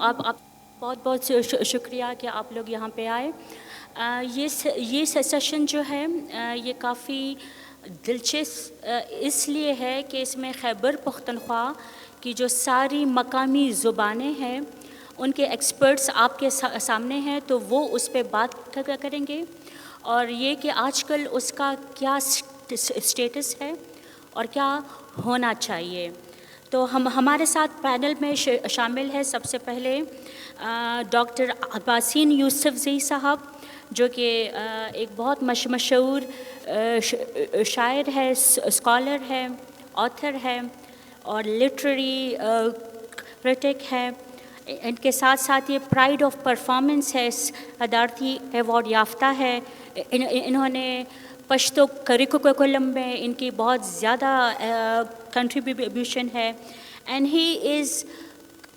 آپ بہت بہت شکریہ کہ آپ لوگ یہاں پہ آئے. یہ سیشن جو ہے یہ کافی دلچسپ اس لیے ہے کہ اس میں خیبر پختونخوا کی جو ساری مقامی زبانیں ہیں ان کے ایکسپرٹس آپ کے سامنے ہیں، تو وہ اس پہ بات کریں گے، اور یہ کہ آج کل اس کا کیا اسٹیٹس ہے اور کیا ہونا چاہیے. تو ہمارے ساتھ پینل میں شامل ہے سب سے پہلے ڈاکٹر عباسین یوسف زئی صاحب، جو کہ ایک بہت مشہور شاعر ہے، اسکالر ہے، آتھر ہے اور لٹریری کرٹک ہے. ان کے ساتھ ساتھ یہ پرائڈ آف پرفارمنس ہے، صدارتی ایوارڈ یافتہ ہے. انہوں نے پشتو کریکولم میں ان کی بہت زیادہ کنٹریبیوشن ہے، and he is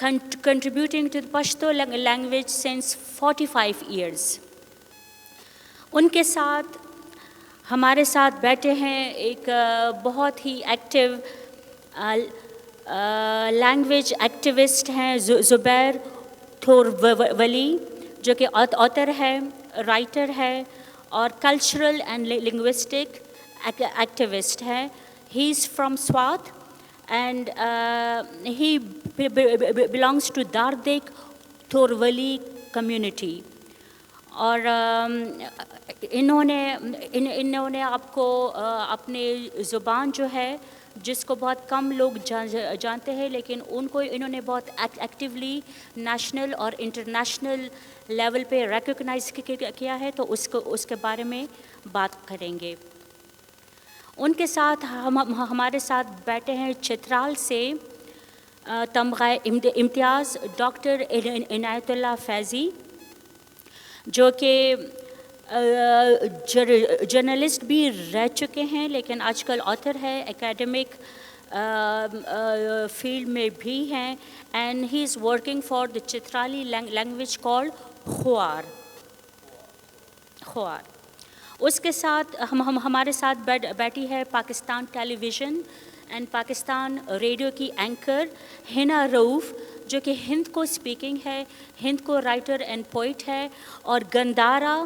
contributing to the Pashto language since 45 years. ان کے ساتھ ہمارے ساتھ بیٹھے ہیں ایک بہت ہی ایکٹیو لینگویج ایکٹیوسٹ ہیں زبیر تھور ولی، جو کہ آتھر ہے، رائٹر ہے اور کلچرل اینڈ لنگوسٹک ایکٹیوسٹ ہے. He is from Swat and he belongs to Dardek Thorwali community. اور انہوں نے آپ کو اپنے زبان جو ہے جس کو بہت کم لوگ جانتے ہیں، لیکن ان کو انہوں نے بہت ایکٹیولی نیشنل اور انٹرنیشنل لیول پہ ریکگنائز کیا ہے، تو اس کے بارے میں بات کریں گے. ان کے ساتھ ہمارے ساتھ بیٹھے ہیں چترال سے تمغہ امتیاز ڈاکٹر عنایت اللہ فیضی، جو کہ جرنلسٹ بھی رہ چکے ہیں لیکن آج کل آتھر ہے، اکیڈمک فیلڈ میں بھی ہیں، and he is working for the Chitrali language called خوار. اس کے ساتھ ہمارے ساتھ بیٹھی ہے پاکستان ٹیلی ویژن اینڈ پاکستان ریڈیو کی اینکر ہنا رؤوف، جو کہ ہند کو اسپیکنگ ہے، ہند کو رائٹر اینڈ پوئٹ ہے، اور گندارا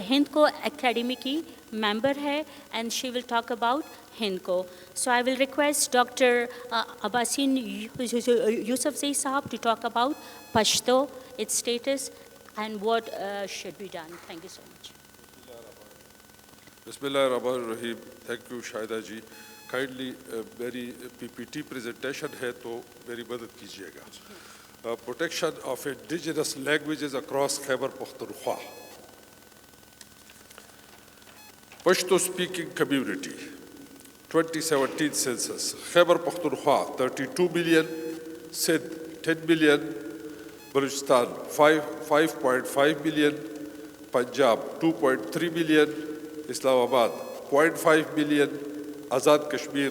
ہند کو اکیڈمی کی ممبر ہے، and she will talk about Hindko. So I will request doctor Abaseen Yousafzai صاحب to talk about Pashto, its status and what should be done. Thank you so much. بسم اللہ الرحمن الرحیم. Thank you Shahida ji. Kindly میری P P T presentation ہے تو میری مدد کیجیے گا. Protection of indigenous languages across Khyber Pakhtunkhwa. Pashto speaking community 2017 census. Khyber Pakhtunkhwa 32 million, Sindh 10 million, Balochistan 5.5 million, Punjab 2.3 million, Islamabad 0.5 million, Azad Kashmir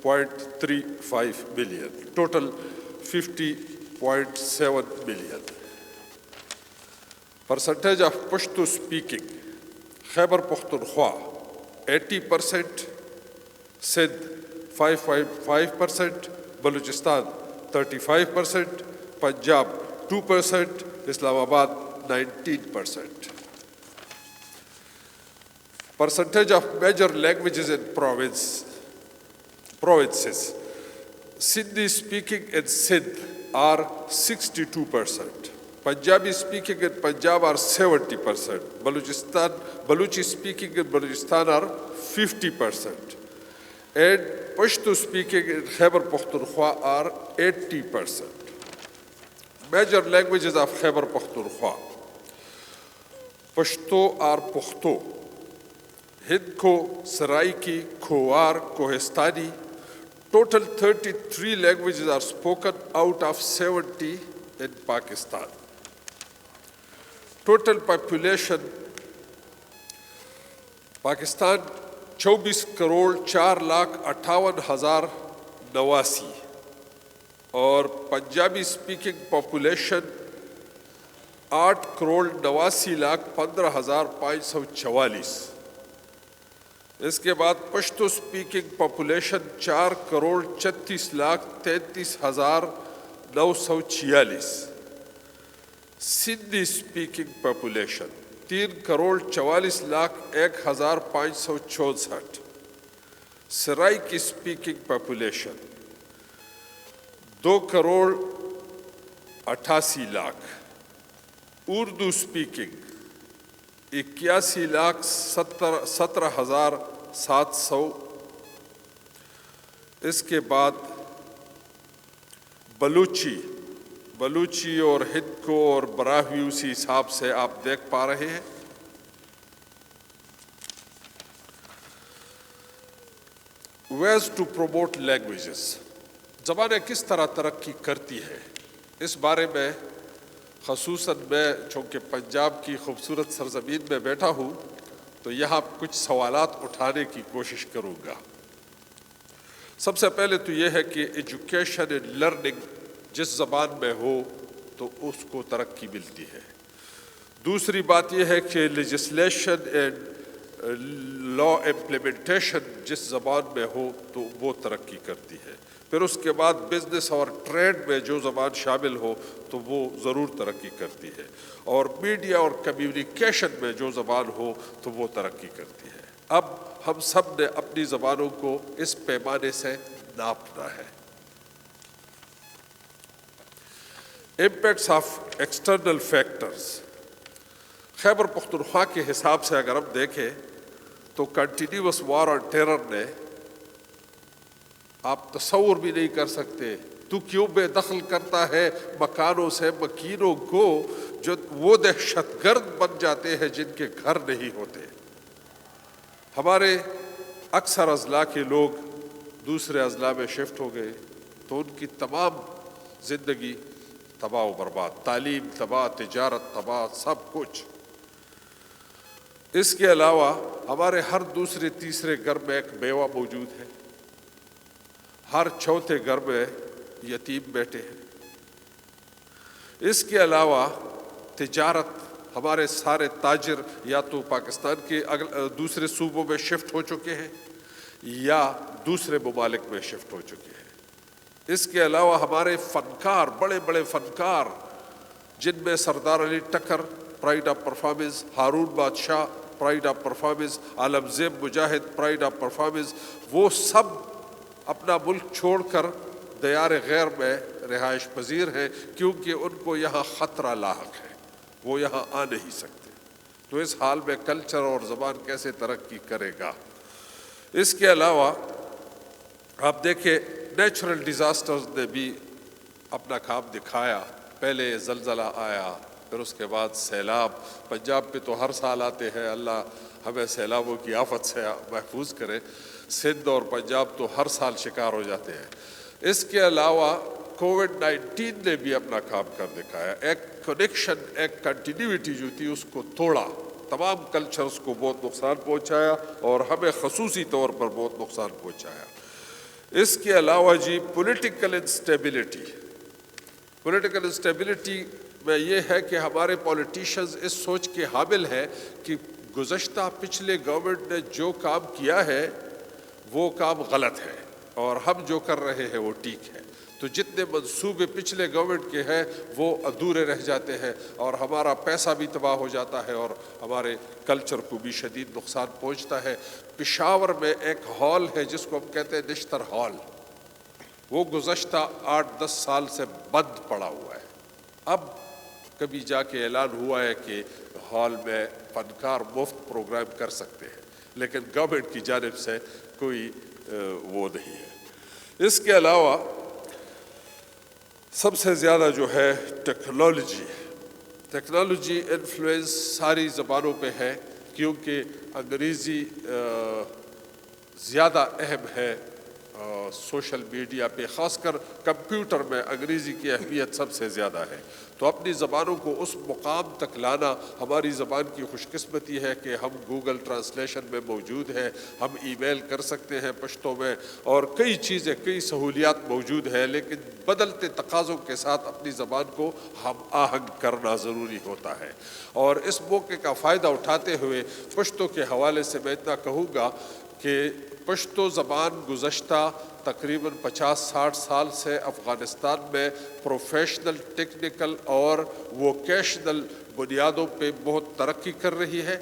0.35 million, total 50.7 million. Percentage of Pashto speaking Khyber Pakhtunkhwa 80%، Sindh 5.5%، Balochistan 35%، Punjab 2%، Islamabad 19%. Percentage of major languages in provinces. Sindhi speaking in Sindh are 62%. Punjabi speaking in Punjab are 70%. Baluchi speaking in Balochistan are 50%. And Pashto speaking in Khyber Pakhtunkhwa are 80%. Major languages of Khyber Pakhtunkhwa. Pashto or Pakhto. ہند کو، Saraiki, Khowar, Kohistani. Total 33 languages are spoken out of 70 in Pakistan. Total population Pakistan 24 crore 4,58,000 89، اور Punjabi speaking population 8 crore 89,15,544. اس کے بعد Pashto speaking population 4 crore 36,33,000 946, Sindhi speaking population 3,44,01,564, Saraiki speaking population 2,88,00,000, Urdu speaking 81,17,700. اس کے بعد بلوچی اور ہندکو اور براہوی اسی حساب سے آپ دیکھ پا رہے ہیں. ویز ٹو پروموٹ لینگویجز، زبانیں کس طرح ترقی کرتی ہیں، اس بارے میں خصوصاً میں چونکہ پنجاب کی خوبصورت سرزمین میں بیٹھا ہوں تو یہاں کچھ سوالات اٹھانے کی کوشش کروں گا. سب سے پہلے تو یہ ہے کہ ایجوکیشن اینڈ لرننگ جس زبان میں ہو تو اس کو ترقی ملتی ہے. دوسری بات یہ ہے کہ لیجسلیشن اینڈ لا امپلیمنٹیشن جس زبان میں ہو تو وہ ترقی کرتی ہے. پھر اس کے بعد بزنس اور ٹریڈ میں جو زبان شامل ہو تو وہ ضرور ترقی کرتی ہے. اور میڈیا اور کمیونیکیشن میں جو زبان ہو تو وہ ترقی کرتی ہے. اب ہم سب نے اپنی زبانوں کو اس پیمانے سے ناپنا ہے. Impacts of external factors, Khyber Pakhtunkhwa کے حساب سے اگر ہم دیکھیں تو کنٹینیوس وار آن ٹیرر نے، آپ تصور بھی نہیں کر سکتے تو کیوں بے دخل کرتا ہے مکانوں سے مکینوں کو جو وہ دہشت گرد بن جاتے ہیں جن کے گھر نہیں ہوتے. ہمارے اکثر اضلاع کے لوگ دوسرے اضلاع میں شفٹ ہو گئے تو ان کی تمام زندگی تباہ و برباد، تعلیم تباہ، تجارت تباہ، سب کچھ. اس کے علاوہ ہمارے ہر دوسرے تیسرے گھر میں ایک بیوہ موجود ہے، ہر چوتھے گھر میں یتیم بیٹے ہیں. اس کے علاوہ تجارت، ہمارے سارے تاجر یا تو پاکستان کے دوسرے صوبوں میں شفٹ ہو چکے ہیں یا دوسرے ممالک میں شفٹ ہو چکے ہیں. اس کے علاوہ ہمارے فنکار، بڑے بڑے فنکار جن میں سردار علی ٹکر پرائڈ آف پرفارمنس، ہارون بادشاہ پرائڈ آف پرفارمنس، عالم زیب مجاہد پرائڈ آف پرفارمنس، وہ سب اپنا ملک چھوڑ کر دیار غیر میں رہائش پذیر ہیں کیونکہ ان کو یہاں خطرہ لاحق ہے، وہ یہاں آ نہیں سکتے. تو اس حال میں کلچر اور زبان کیسے ترقی کرے گا؟ اس کے علاوہ آپ دیکھیں نیچرل ڈیزاسٹرز نے بھی اپنا کام دکھایا. پہلے زلزلہ آیا، پھر اس کے بعد سیلاب. پنجاب پہ تو ہر سال آتے ہیں، اللہ ہمیں سیلابوں کی آفت سے محفوظ کرے. سندھ اور پنجاب تو ہر سال شکار ہو جاتے ہیں. اس کے علاوہ کووڈ-19 نے بھی اپنا کام کر دکھایا. ایک کنیکشن، ایک کنٹینیوٹی جو تھی اس کو توڑا، تمام کلچرز کو بہت نقصان پہنچایا اور ہمیں خصوصی طور پر بہت نقصان پہنچایا. اس کے علاوہ پولیٹیکل انسٹیبلٹی میں یہ ہے کہ ہمارے پولیٹیشنز اس سوچ کے حامل ہیں کہ گزشتہ پچھلے گورنمنٹ نے جو کام کیا ہے وہ کام غلط ہے اور ہم جو کر رہے ہیں وہ ٹھیک ہے. تو جتنے منصوبے پچھلے گورنمنٹ کے ہیں وہ ادھورے رہ جاتے ہیں اور ہمارا پیسہ بھی تباہ ہو جاتا ہے اور ہمارے کلچر کو بھی شدید نقصان پہنچتا ہے. پشاور میں ایک ہال ہے جس کو ہم کہتے ہیں نشتر ہال، وہ گزشتہ 8-10 سال سے بند پڑا ہوا ہے. اب کبھی جا کے اعلان ہوا ہے کہ ہال میں فنکار مفت پروگرام کر سکتے ہیں، لیکن گورنمنٹ کی جانب سے کوئی وہ نہیں ہے. اس کے علاوہ سب سے زیادہ جو ہے ٹیکنالوجی انفلوئنس ساری زبانوں پہ ہے کیونکہ انگریزی زیادہ اہم ہے سوشل میڈیا پہ، خاص کر کمپیوٹر میں انگریزی کی اہمیت سب سے زیادہ ہے. تو اپنی زبانوں کو اس مقام تک لانا ہماری زبان کی خوش قسمتی ہے کہ ہم گوگل ٹرانسلیشن میں موجود ہیں، ہم ای میل کر سکتے ہیں پشتو میں اور کئی چیزیں، کئی سہولیات موجود ہیں، لیکن بدلتے تقاضوں کے ساتھ اپنی زبان کو ہم آہنگ کرنا ضروری ہوتا ہے. اور اس موقع کا فائدہ اٹھاتے ہوئے پشتو کے حوالے سے میں اتنا کہوں گا کہ پشتو زبان گزشتہ تقریباً 50-60 سال سے افغانستان میں پروفیشنل، ٹیکنیکل اور ووکیشنل بنیادوں پہ بہت ترقی کر رہی ہے.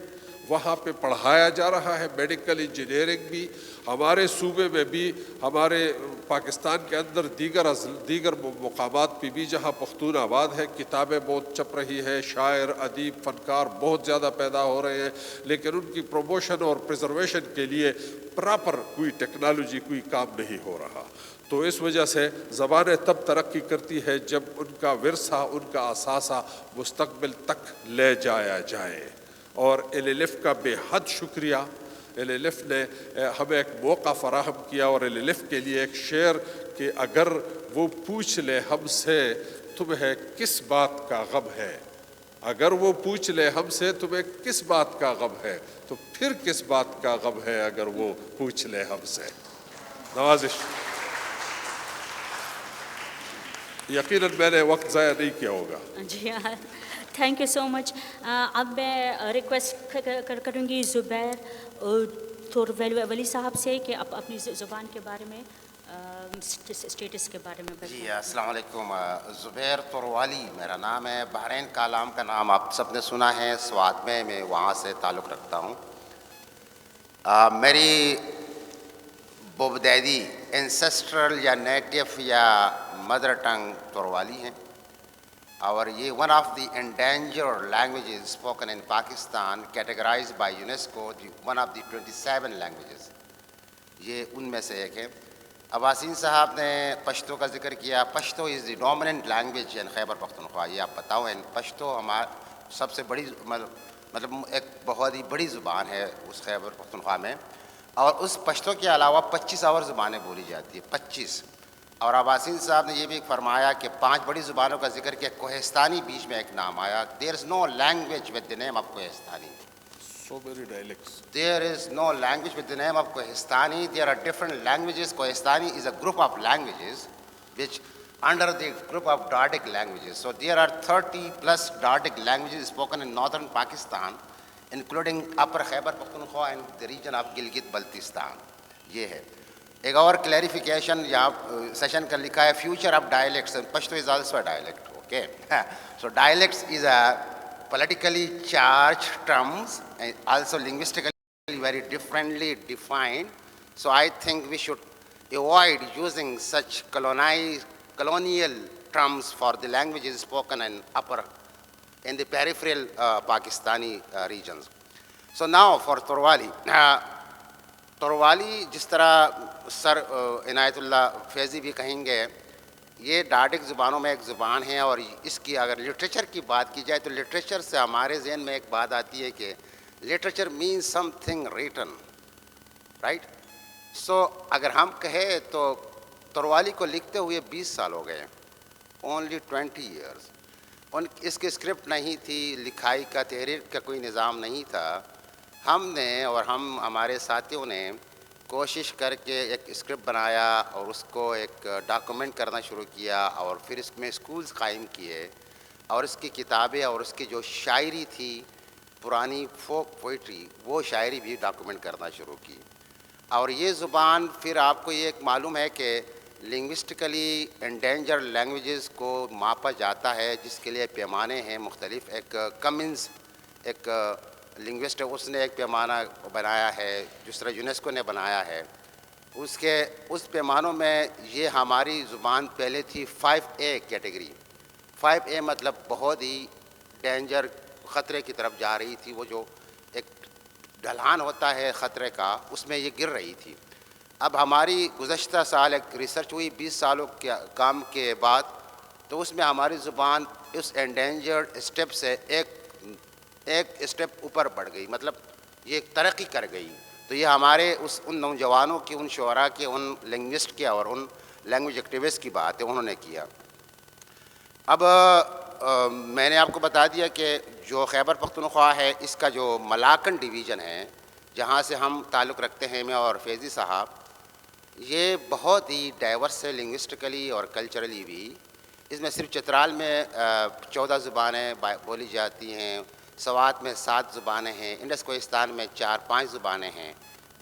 وہاں پہ پڑھایا جا رہا ہے میڈیکل انجینئرنگ بھی. ہمارے صوبے میں بھی، ہمارے پاکستان کے اندر دیگر مقامات پہ بھی جہاں پختون آباد ہے، کتابیں بہت چھپ رہی ہے، شاعر، ادیب، فنکار بہت زیادہ پیدا ہو رہے ہیں، لیکن ان کی پروموشن اور پریزرویشن کے لیے پراپر کوئی ٹیکنالوجی، کوئی کام نہیں ہو رہا. تو اس وجہ سے زبانیں تب ترقی کرتی ہے جب ان کا ورثہ، ان کا اثاثہ مستقبل تک لے جایا جائے. اور LLF کا بے حد شکریہ. LLF نے ہمیں ایک موقع فراہم کیا، اور LLF کے لیے ایک شعر کہ اگر وہ پوچھ لے ہم سے تمہیں کس بات کا غم ہے، اگر وہ پوچھ لے ہم سے تمہیں کس بات کا غم ہے، تو پھر کس بات کا غم ہے اگر وہ پوچھ لے ہم سے. نوازش. یقیناً میں نے وقت ضائع نہیں کیا ہوگا. جی ہاں، تھینک یو سو مچ. اب میں ریکویسٹ کروں گی زبیر ولی صاحب سے کہ آپ اپنی زبان کے بارے میں، اسٹیٹس کے بارے میں بتائیں. جی السلام علیکم. زبیر طروالی میرا نام ہے. بحرین کالام کا نام آپ سب نے سنا ہے. سوات میں وہاں سے تعلق رکھتا ہوں. میری بوبدیدی انسسٹرل یا نیٹو یا مدر ٹنگ طروالی ہیں، اور یہ one of the endangered languages spoken in Pakistan, categorize by UNESCO one of the 27 languages. یہ ان میں سے ایک ہے. عباسین صاحب نے پشتو کا ذکر کیا. پشتو از دی ڈومیننٹ لینگویج ان خیبر پختونخوا. یہ آپ بتاؤ، پشتو ہمارا سب سے بڑی مطلب ایک بہت ہی بڑی زبان ہے اس خیبر پختونخوا میں، اور اس پشتو کے علاوہ 25 اور زبانیں بولی جاتی ہیں. 25. اور عباسین صاحب نے یہ بھی فرمایا کہ 5 بڑی زبانوں کا ذکر کیا. کوہستانی بیچ میں ایک نام آیا. There is no language with the name of Kohistani. So many dialects. There is no language with the name of Kohistani. There are different languages. Kohistani is a group of languages which under the group of Dardic languages. So there are 30 plus Dardic languages spoken in northern Pakistan, including Upper Khyber Pakhtunkhwa and the region of Gilgit-Baltistan. یہ ہے. ایک اور clarification یہاں session کا لکھا ہے future of dialects, and Pashto is also a dialect. Okay. So dialects is a politically charged terms and also linguistically very differently defined. So I think we should avoid using such colonial terms for the languages spoken in the peripheral Pakistani regions. So now for Torwali. Torwali جس طرح سر عنایت اللہ فیضی بھی کہیں گے، یہ Dardic زبانوں میں ایک زبان ہے. اور اس کی اگر لٹریچر کی بات کی جائے تو لٹریچر سے ہمارے ذہن میں ایک بات آتی ہے کہ literature means something written, right. So اگر ہم کہیں تو تروالی کو لکھتے ہوئے 20 سال ہو گئے، اونلی 20 ایئرس. اس کی اسکرپٹ نہیں تھی، لکھائی کا تحریر کا کوئی نظام نہیں تھا. ہم نے اور ہمارے ساتھیوں نے کوشش کر کے ایک اسکرپٹ بنایا اور اس کو ایک ڈاکومنٹ کرنا شروع کیا، اور پھر اس میں اسکولز قائم کیے، اور اس کی کتابیں اور اس کی جو شاعری تھی پرانی فوک پوئٹری، وہ شاعری بھی ڈاکومنٹ کرنا شروع کی. اور یہ زبان پھر آپ کو یہ ایک معلوم ہے کہ لنگوسٹیکلی انڈینجرڈ لینگویجز کو ماپا جاتا ہے، جس کے لیے پیمانے ہیں مختلف. ایک کمنز ایک لنگوسٹ ہے، اس نے ایک پیمانہ بنایا ہے، جس طرح یونیسکو نے بنایا ہے. اس پیمانوں میں یہ ہماری زبان پہلے تھی 5A کیٹیگری. 5A مطلب بہت ہی ڈینجر، خطرے کی طرف جا رہی تھی. وہ جو ایک ڈھلان ہوتا ہے خطرے کا، اس میں یہ گر رہی تھی. اب ہماری گزشتہ سال ایک ریسرچ ہوئی 20 سالوں کے کام کے بعد، تو اس میں ہماری زبان اس انڈینجرڈ اسٹیپ سے ایک اسٹیپ اوپر بڑھ گئی، مطلب یہ ایک ترقی کر گئی. تو یہ ہمارے ان نوجوانوں کی، ان شعراء کے، ان لنگوسٹ کے اور ان لینگویج ایکٹیوسٹ کی بات ہے، انہوں نے کیا. اب میں نے آپ کو بتا دیا کہ جو خیبر پختونخوا ہے، اس کا جو ملاکن ڈویژن ہے جہاں سے ہم تعلق رکھتے ہیں، میں اور فیضی صاحب، یہ بہت ہی ڈائیورس ہے لنگوسٹیکلی اور کلچرلی بھی. اس میں صرف چترال میں 14 زبانیں بولی جاتی ہیں، سوات میں 7 زبانیں ہیں، انڈس کوہستان میں 4-5 زبانیں ہیں.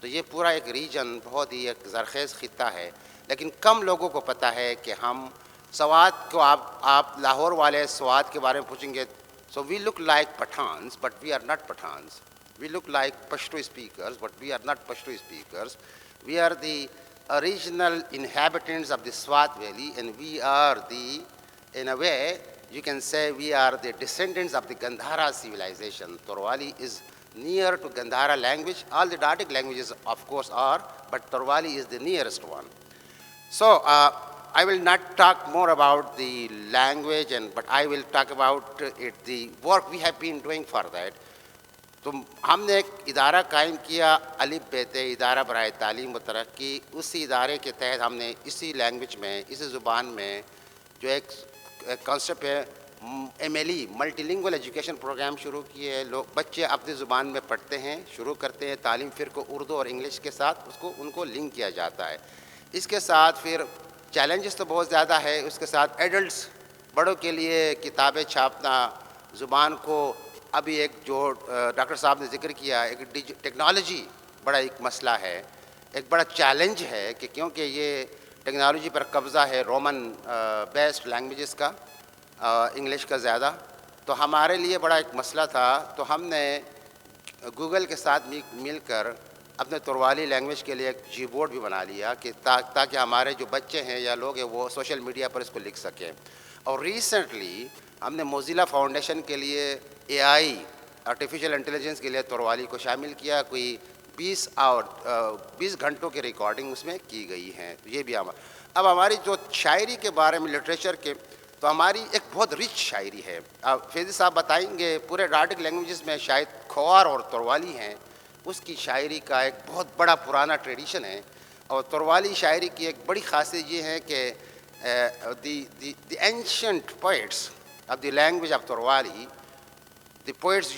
تو یہ پورا ایک ریجن بہت ہی ایک زرخیز خطہ ہے. لیکن کم لوگوں کو پتہ ہے کہ ہم سوات کو آپ لاہور والے سوات کے بارے میں پوچھیں گے. So we look like Pathans, but we are not Pathans. We look like Pashto speakers, but we are not Pashto speakers. We are the original inhabitants of the Swat Valley, and we are in a way, you can say we are the descendants of the Gandhara civilization. Torwali is near to Gandhara language. All the Dardic languages, of course, are, but Torwali is the nearest one. So I will not talk more about the language, but I will talk about the work we have been doing for that. تو ہم نے ایک ادارہ قائم کیا الف بیت ادارہ برائے تعلیم و ترقی. اسی ادارے کے تحت ہم نے اسی لینگویج میں اسی زبان میں جو ایک کانسیپٹ ہے MLE multilingual education program شروع کیے. بچے اپنی زبان میں پڑھتے ہیں, شروع کرتے ہیں تعلیم, پھر کو اردو اور انگلش کے ساتھ ان کو لنک کیا جاتا ہے. اس کے ساتھ پھر چیلنجز تو بہت زیادہ ہے. اس کے ساتھ ایڈلٹس بڑوں کے لیے کتابیں چھاپنا, زبان کو ابھی ایک جو ڈاکٹر صاحب نے ذکر کیا ایک ٹیکنالوجی بڑا ایک مسئلہ ہے, ایک بڑا چیلنج ہے کہ کیونکہ یہ ٹیکنالوجی پر قبضہ ہے رومن بیسڈ لینگویجز کا, انگلش کا زیادہ. تو ہمارے لیے بڑا ایک مسئلہ تھا. تو ہم نے گوگل کے ساتھ مل کر اپنے تروالی لینگویج کے لیے ایک جی بورڈ بھی بنا لیا کہ تاکہ ہمارے جو بچے ہیں یا لوگ ہیں وہ سوشل میڈیا پر اس کو لکھ سکیں. اور ریسنٹلی ہم نے موزیلا فاؤنڈیشن کے لیے AI آرٹیفیشل انٹیلیجنس کے لیے تروالی کو شامل کیا. کوئی 20 گھنٹوں کی ریکارڈنگ اس میں کی گئی ہیں. یہ بھی اب ہماری جو شاعری کے بارے میں لٹریچر کے, تو ہماری ایک بہت رچ شاعری ہے. اب فیضی صاحب بتائیں گے پورے ڈارڈک لینگویجز میں شاید کھوار اور تروالی ہیں, اس کی شاعری کا ایک بہت بڑا پرانا ٹریڈیشن ہے. اور تروالی شاعری کی ایک بڑی خاصیت یہ ہے کہ the ancient poets of the language of Torwali, the poets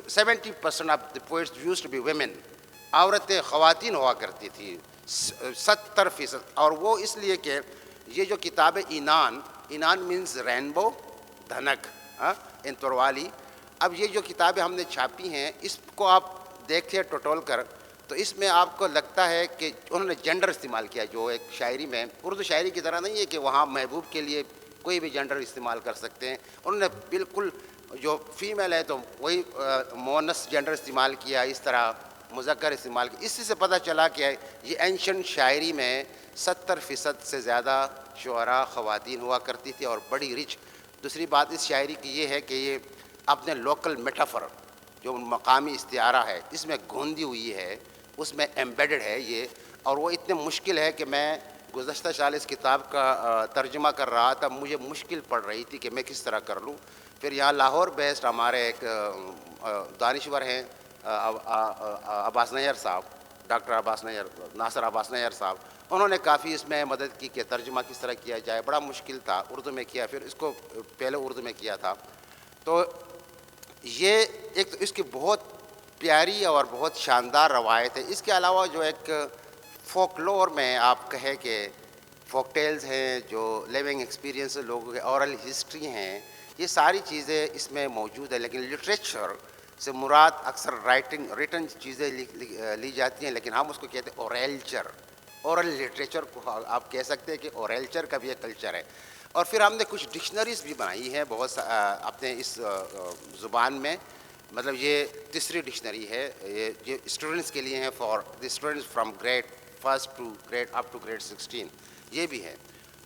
70% of the poets used to be women. عورتیں خواتین ہوا کرتی تھی 70%. اور وہ اس لیے کہ یہ جو کتاب اینان مینز رینبو دھنک ان تروالی. اب یہ جو کتابیں ہم نے چھاپی ہیں اس کو آپ دیکھیں ٹوٹول کر, تو اس میں آپ کو لگتا ہے کہ انہوں نے جنڈر استعمال کیا جو ایک شاعری میں, اردو شاعری کی طرح نہیں ہے کہ وہاں محبوب کے لیے کوئی بھی جنڈر استعمال کر سکتے ہیں. انہوں نے بالکل جو فیمیل ہے تو وہی مونس جنڈر استعمال کیا, اس طرح مذکر استعمال کیا. اسی سے پتہ چلا کہ یہ اینشنٹ شاعری میں 70% سے زیادہ شعراء خواتین ہوا کرتی تھی اور بڑی رچ. دوسری بات اس شاعری کی یہ ہے کہ یہ اپنے لوکل میٹافر جو مقامی استعارہ ہے اس میں گھوندی ہوئی ہے, اس میں ایمبیڈڈ ہے یہ. اور وہ اتنے مشکل ہے کہ میں گزشتہ سال اس کتاب کا ترجمہ کر رہا تھا, مجھے مشکل پڑ رہی تھی کہ میں کس طرح کر لوں. پھر یہاں لاہور بیسڈ ہمارے ایک دانشور ہیں عباس نیار صاحب, ڈاکٹر عباس نیار, ناصر عباس نیار صاحب, انہوں نے کافی اس میں مدد کی کہ ترجمہ کس طرح کیا جائے. بڑا مشکل تھا, اردو میں کیا, پھر اس کو پہلے اردو میں کیا تھا. تو یہ ایک اس کی بہت پیاری اور بہت شاندار روایت ہے. اس کے علاوہ جو ایک فوکلور میں آپ کہیں کہ فوک ٹیلز ہیں, جو لیونگ ایکسپیرینس لوگوں کے اورل ہسٹری ہیں, یہ ساری چیزیں اس میں موجود ہیں. لیکن لٹریچر سے مراد اکثر ریٹن چیزیں لی جاتی ہیں, لیکن ہم اس کو کہتے ہیں اوریلچر. اورل لٹریچر کو آپ کہہ سکتے ہیں کہ اوریلچر کا بھی ایک کلچر ہے. اور پھر ہم نے کچھ ڈکشنریز بھی بنائی ہیں بہت اپنے اس زبان میں. مطلب یہ تیسری ڈکشنری ہے, یہ اسٹوڈنٹس کے لیے ہیں, for the students from grade 1 to grade up to grade 16, یہ بھی ہے.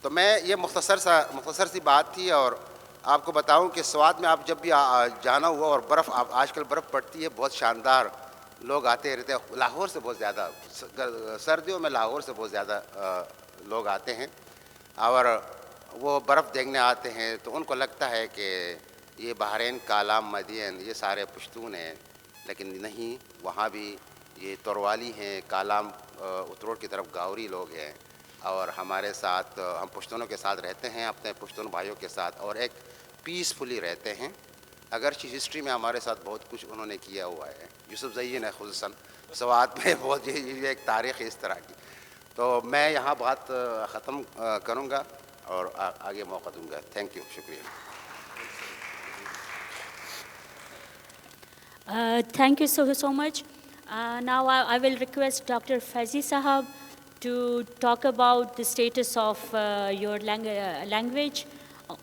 تو میں یہ مختصر سی بات تھی. اور آپ کو بتاؤں کہ سوات میں آپ جب بھی جانا ہوا, اور برف آج کل برف پڑتی ہے, بہت شاندار لوگ آتے رہتے ہیں. لاہور سے بہت زیادہ, سردیوں میں لاہور سے بہت زیادہ لوگ آتے ہیں اور وہ برف دیکھنے آتے ہیں. تو ان کو لگتا ہے کہ یہ بحرین, کالام, مدین یہ سارے پشتون ہیں, لیکن نہیں, وہاں بھی یہ تروالی ہیں. کالام اتروڑ کی طرف گاوری لوگ ہیں, اور ہمارے ساتھ ہم پشتونوں کے ساتھ رہتے ہیں, اپنے پشتون بھائیوں کے ساتھ, اور ایک پیسفلی رہتے ہیں. اگرچہ ہسٹری میں ہمارے ساتھ بہت کچھ انہوں نے کیا ہوا ہے. یوسف زئی نے خصوصاً سوات میں بہت یہ ایک تاریخ ہے اس طرح کی. تو میں یہاں بات ختم کروں گا اور آگے موقع دوں گا. تھینک یو, شکریہ. Thank you so much. Now I will request Dr. Faizi Sahab to talk about the status of your language.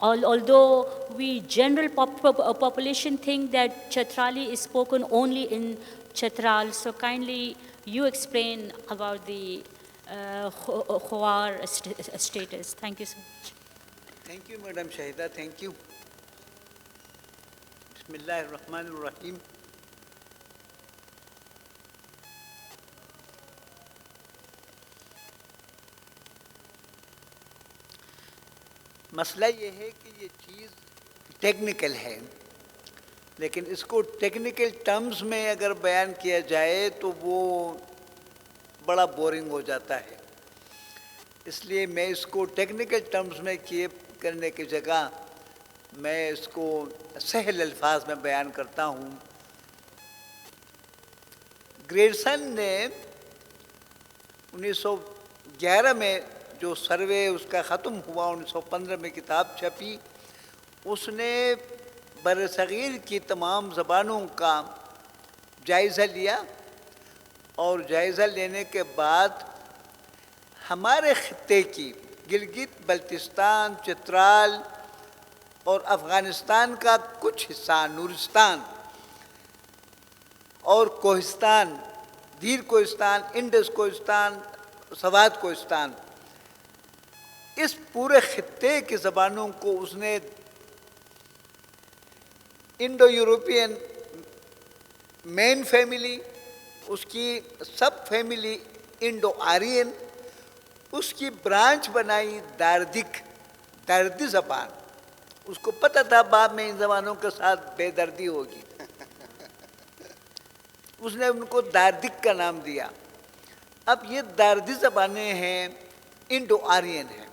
Although we general population think that Chatrali is spoken only in Chatral, so kindly you explain about the Khowar status. Thank you so much. Thank you, Madam Shahida. Thank you. Bismillah ar-Rahman ar-Rahim. مسئلہ یہ ہے کہ یہ چیز technical ہے، لیکن اس کو technical terms میں اگر بیان کیا جائے تو وہ بڑا بورنگ ہو جاتا ہے، اس لیے میں اس کو ٹیکنیکل ٹرمز میں کرنے کی جگہ میں اس کو سہل الفاظ میں بیان کرتا ہوں۔ گریرسن نے 1911 میں جو سروے اس کا ختم ہوا، 1915 میں کتاب چھپی، اس نے برصغیر کی تمام زبانوں کا جائزہ لیا، اور جائزہ لینے کے بعد ہمارے خطے کی گلگت بلتستان، چترال اور افغانستان کا کچھ حصہ، نورستان اور کوہستان، دیر کوہستان، انڈس کوہستان، سوات کوہستان، اس پورے خطے کی زبانوں کو اس نے انڈو یورپین مین فیملی، اس کی سب فیملی انڈو آرین، اس کی برانچ بنائی دردی زبان۔ اس کو پتہ تھا بعد میں ان زبانوں کے ساتھ بے دردی ہوگی، اس نے ان کو داردک کا نام دیا۔ اب یہ دردی زبانیں ہیں، انڈو آرین ہیں۔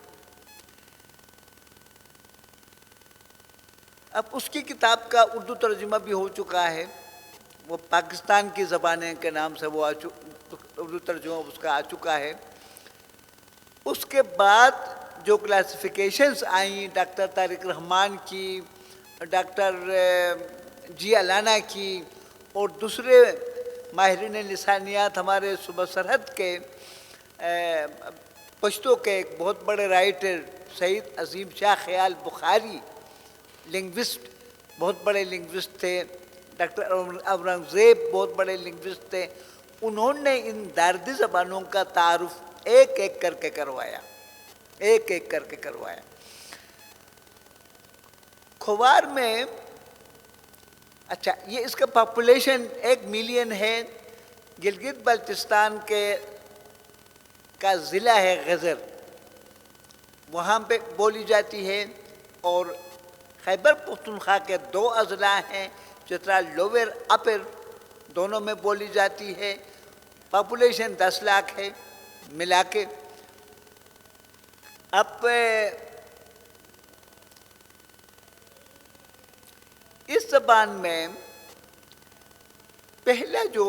اب اس کی کتاب کا اردو ترجمہ بھی ہو چکا ہے، وہ پاکستان کی زبانیں کے نام سے وہ اردو ترجمہ اس کا آ چکا ہے۔ اس کے بعد جو کلاسیفیکیشنز آئیں ڈاکٹر طارق رحمان کی، ڈاکٹر جی الانا کی اور دوسرے ماہرین لسانیات، ہمارے صوبہ سرحد کے پشتو کے ایک بہت بڑے رائٹر سید عظیم شاہ خیال بخاری، لنگوسٹ، بہت بڑے لنگوسٹ تھے، ڈاکٹر اورنگزیب بہت بڑے لنگوسٹ تھے، انہوں نے ان داردی زبانوں کا تعارف ایک ایک کر کے کروایا۔ کھوار میں اچھا، یہ اس کا پاپولیشن 1 ملین ہے۔ گلگت بلتستان کا ضلع ہے غزر، وہاں پہ بولی جاتی ہے، اور خیبر پختونخوا کے 2 اضلاع ہیں، چترال لوور اپر، دونوں میں بولی جاتی ہے۔ پاپولیشن 10 لاکھ ہے ملا کے۔ اب اس زبان میں پہلا جو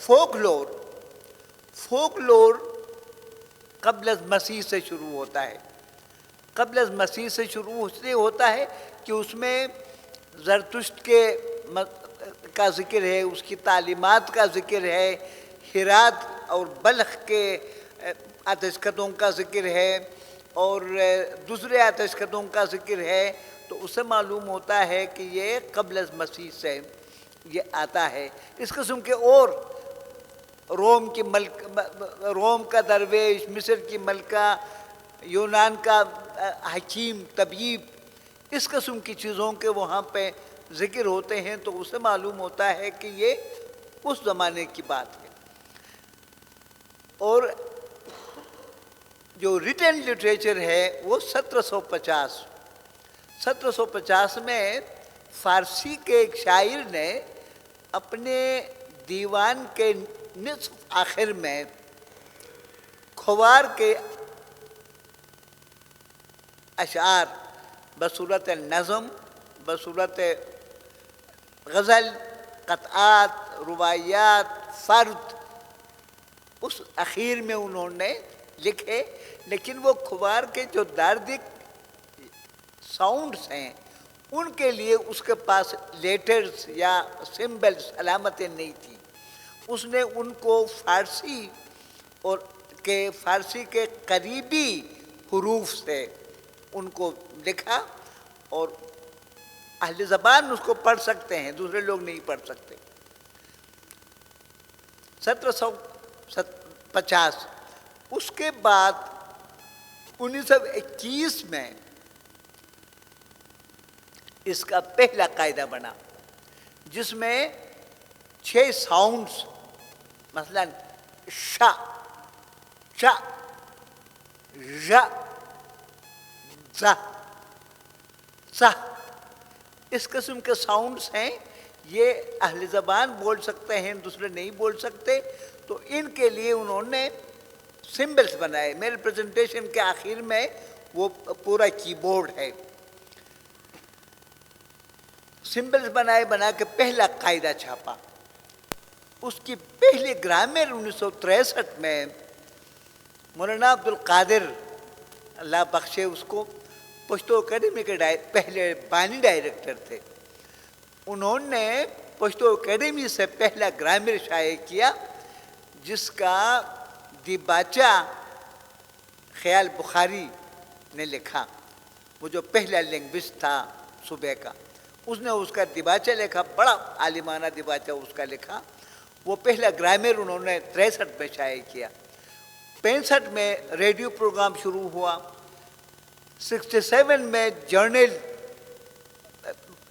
فوک لور قبل از مسیح سے شروع ہوتا ہے۔ قبل از مسیح سے شروع اس لیے ہوتا ہے کہ اس میں زرتشت کا ذکر ہے، اس کی تعلیمات کا ذکر ہے، ہرات اور بلخ کے آتش کدوں کا ذکر ہے، اور دوسرے آتش کدوں کا ذکر ہے، تو اسے معلوم ہوتا ہے کہ یہ قبل از مسیح سے یہ آتا ہے۔ اس قسم کے اور روم کا درویش، مصر کی ملکہ، یونان کا حکیم، طبیب، اس قسم کی چیزوں کے وہاں پہ ذکر ہوتے ہیں، تو اسے معلوم ہوتا ہے کہ یہ اس زمانے کی بات ہے۔ اور جو ریٹن لٹریچر ہے وہ 1750 میں فارسی کے ایک شاعر نے اپنے دیوان کے نصف آخر میں کھوار کے اشعار بصورت نظم، بصورت غزل، قطعات، روایات، فرد، اس اخیر میں انہوں نے لکھے، لیکن وہ کھوار کے جو داردک ساؤنڈز ہیں ان کے لیے اس کے پاس لیٹرز یا سمبلز، علامتیں نہیں تھیں۔ اس نے ان کو فارسی اور کہ فارسی کے قریبی حروف سے ان کو لکھا، اور اہل زبان اس کو پڑھ سکتے ہیں، دوسرے لوگ نہیں پڑھ سکتے۔ 1750 اس کے بعد 1921 میں اس کا پہلا قاعدہ بنا، جس میں 6 ساؤنڈز، مثلا شا، چا، ژ، ز، ث، اس قسم کے ساؤنڈز ہیں۔ یہ اہل زبان بول سکتے ہیں، دوسرے نہیں بول سکتے، تو ان کے لیے انہوں نے سمبلز بنائے۔ میرے پریزنٹیشن کے آخر میں وہ پورا کی بورڈ ہے، سمبلز بنا کے پہلا قاعدہ چھاپا۔ اس کی پہلی گرامر 1963 میں مولانا عبد القادر، اللہ بخشے اس کو، پشتو اکیڈمی کے پہلے بانی ڈائریکٹر تھے، انہوں نے پشتو اکیڈمی سے پہلا گرامر شائع کیا، جس کا دیباچہ خیال بخاری نے لکھا۔ وہ جو پہلا لنگوسٹ تھا صوبے کا، اس نے اس کا دیباچہ لکھا، بڑا عالمانہ دیباچہ اس کا لکھا۔ وہ پہلا گرامر انہوں نے 63 میں شائع کیا۔ 65 میں ریڈیو پروگرام شروع ہوا۔ 67 میں جرنل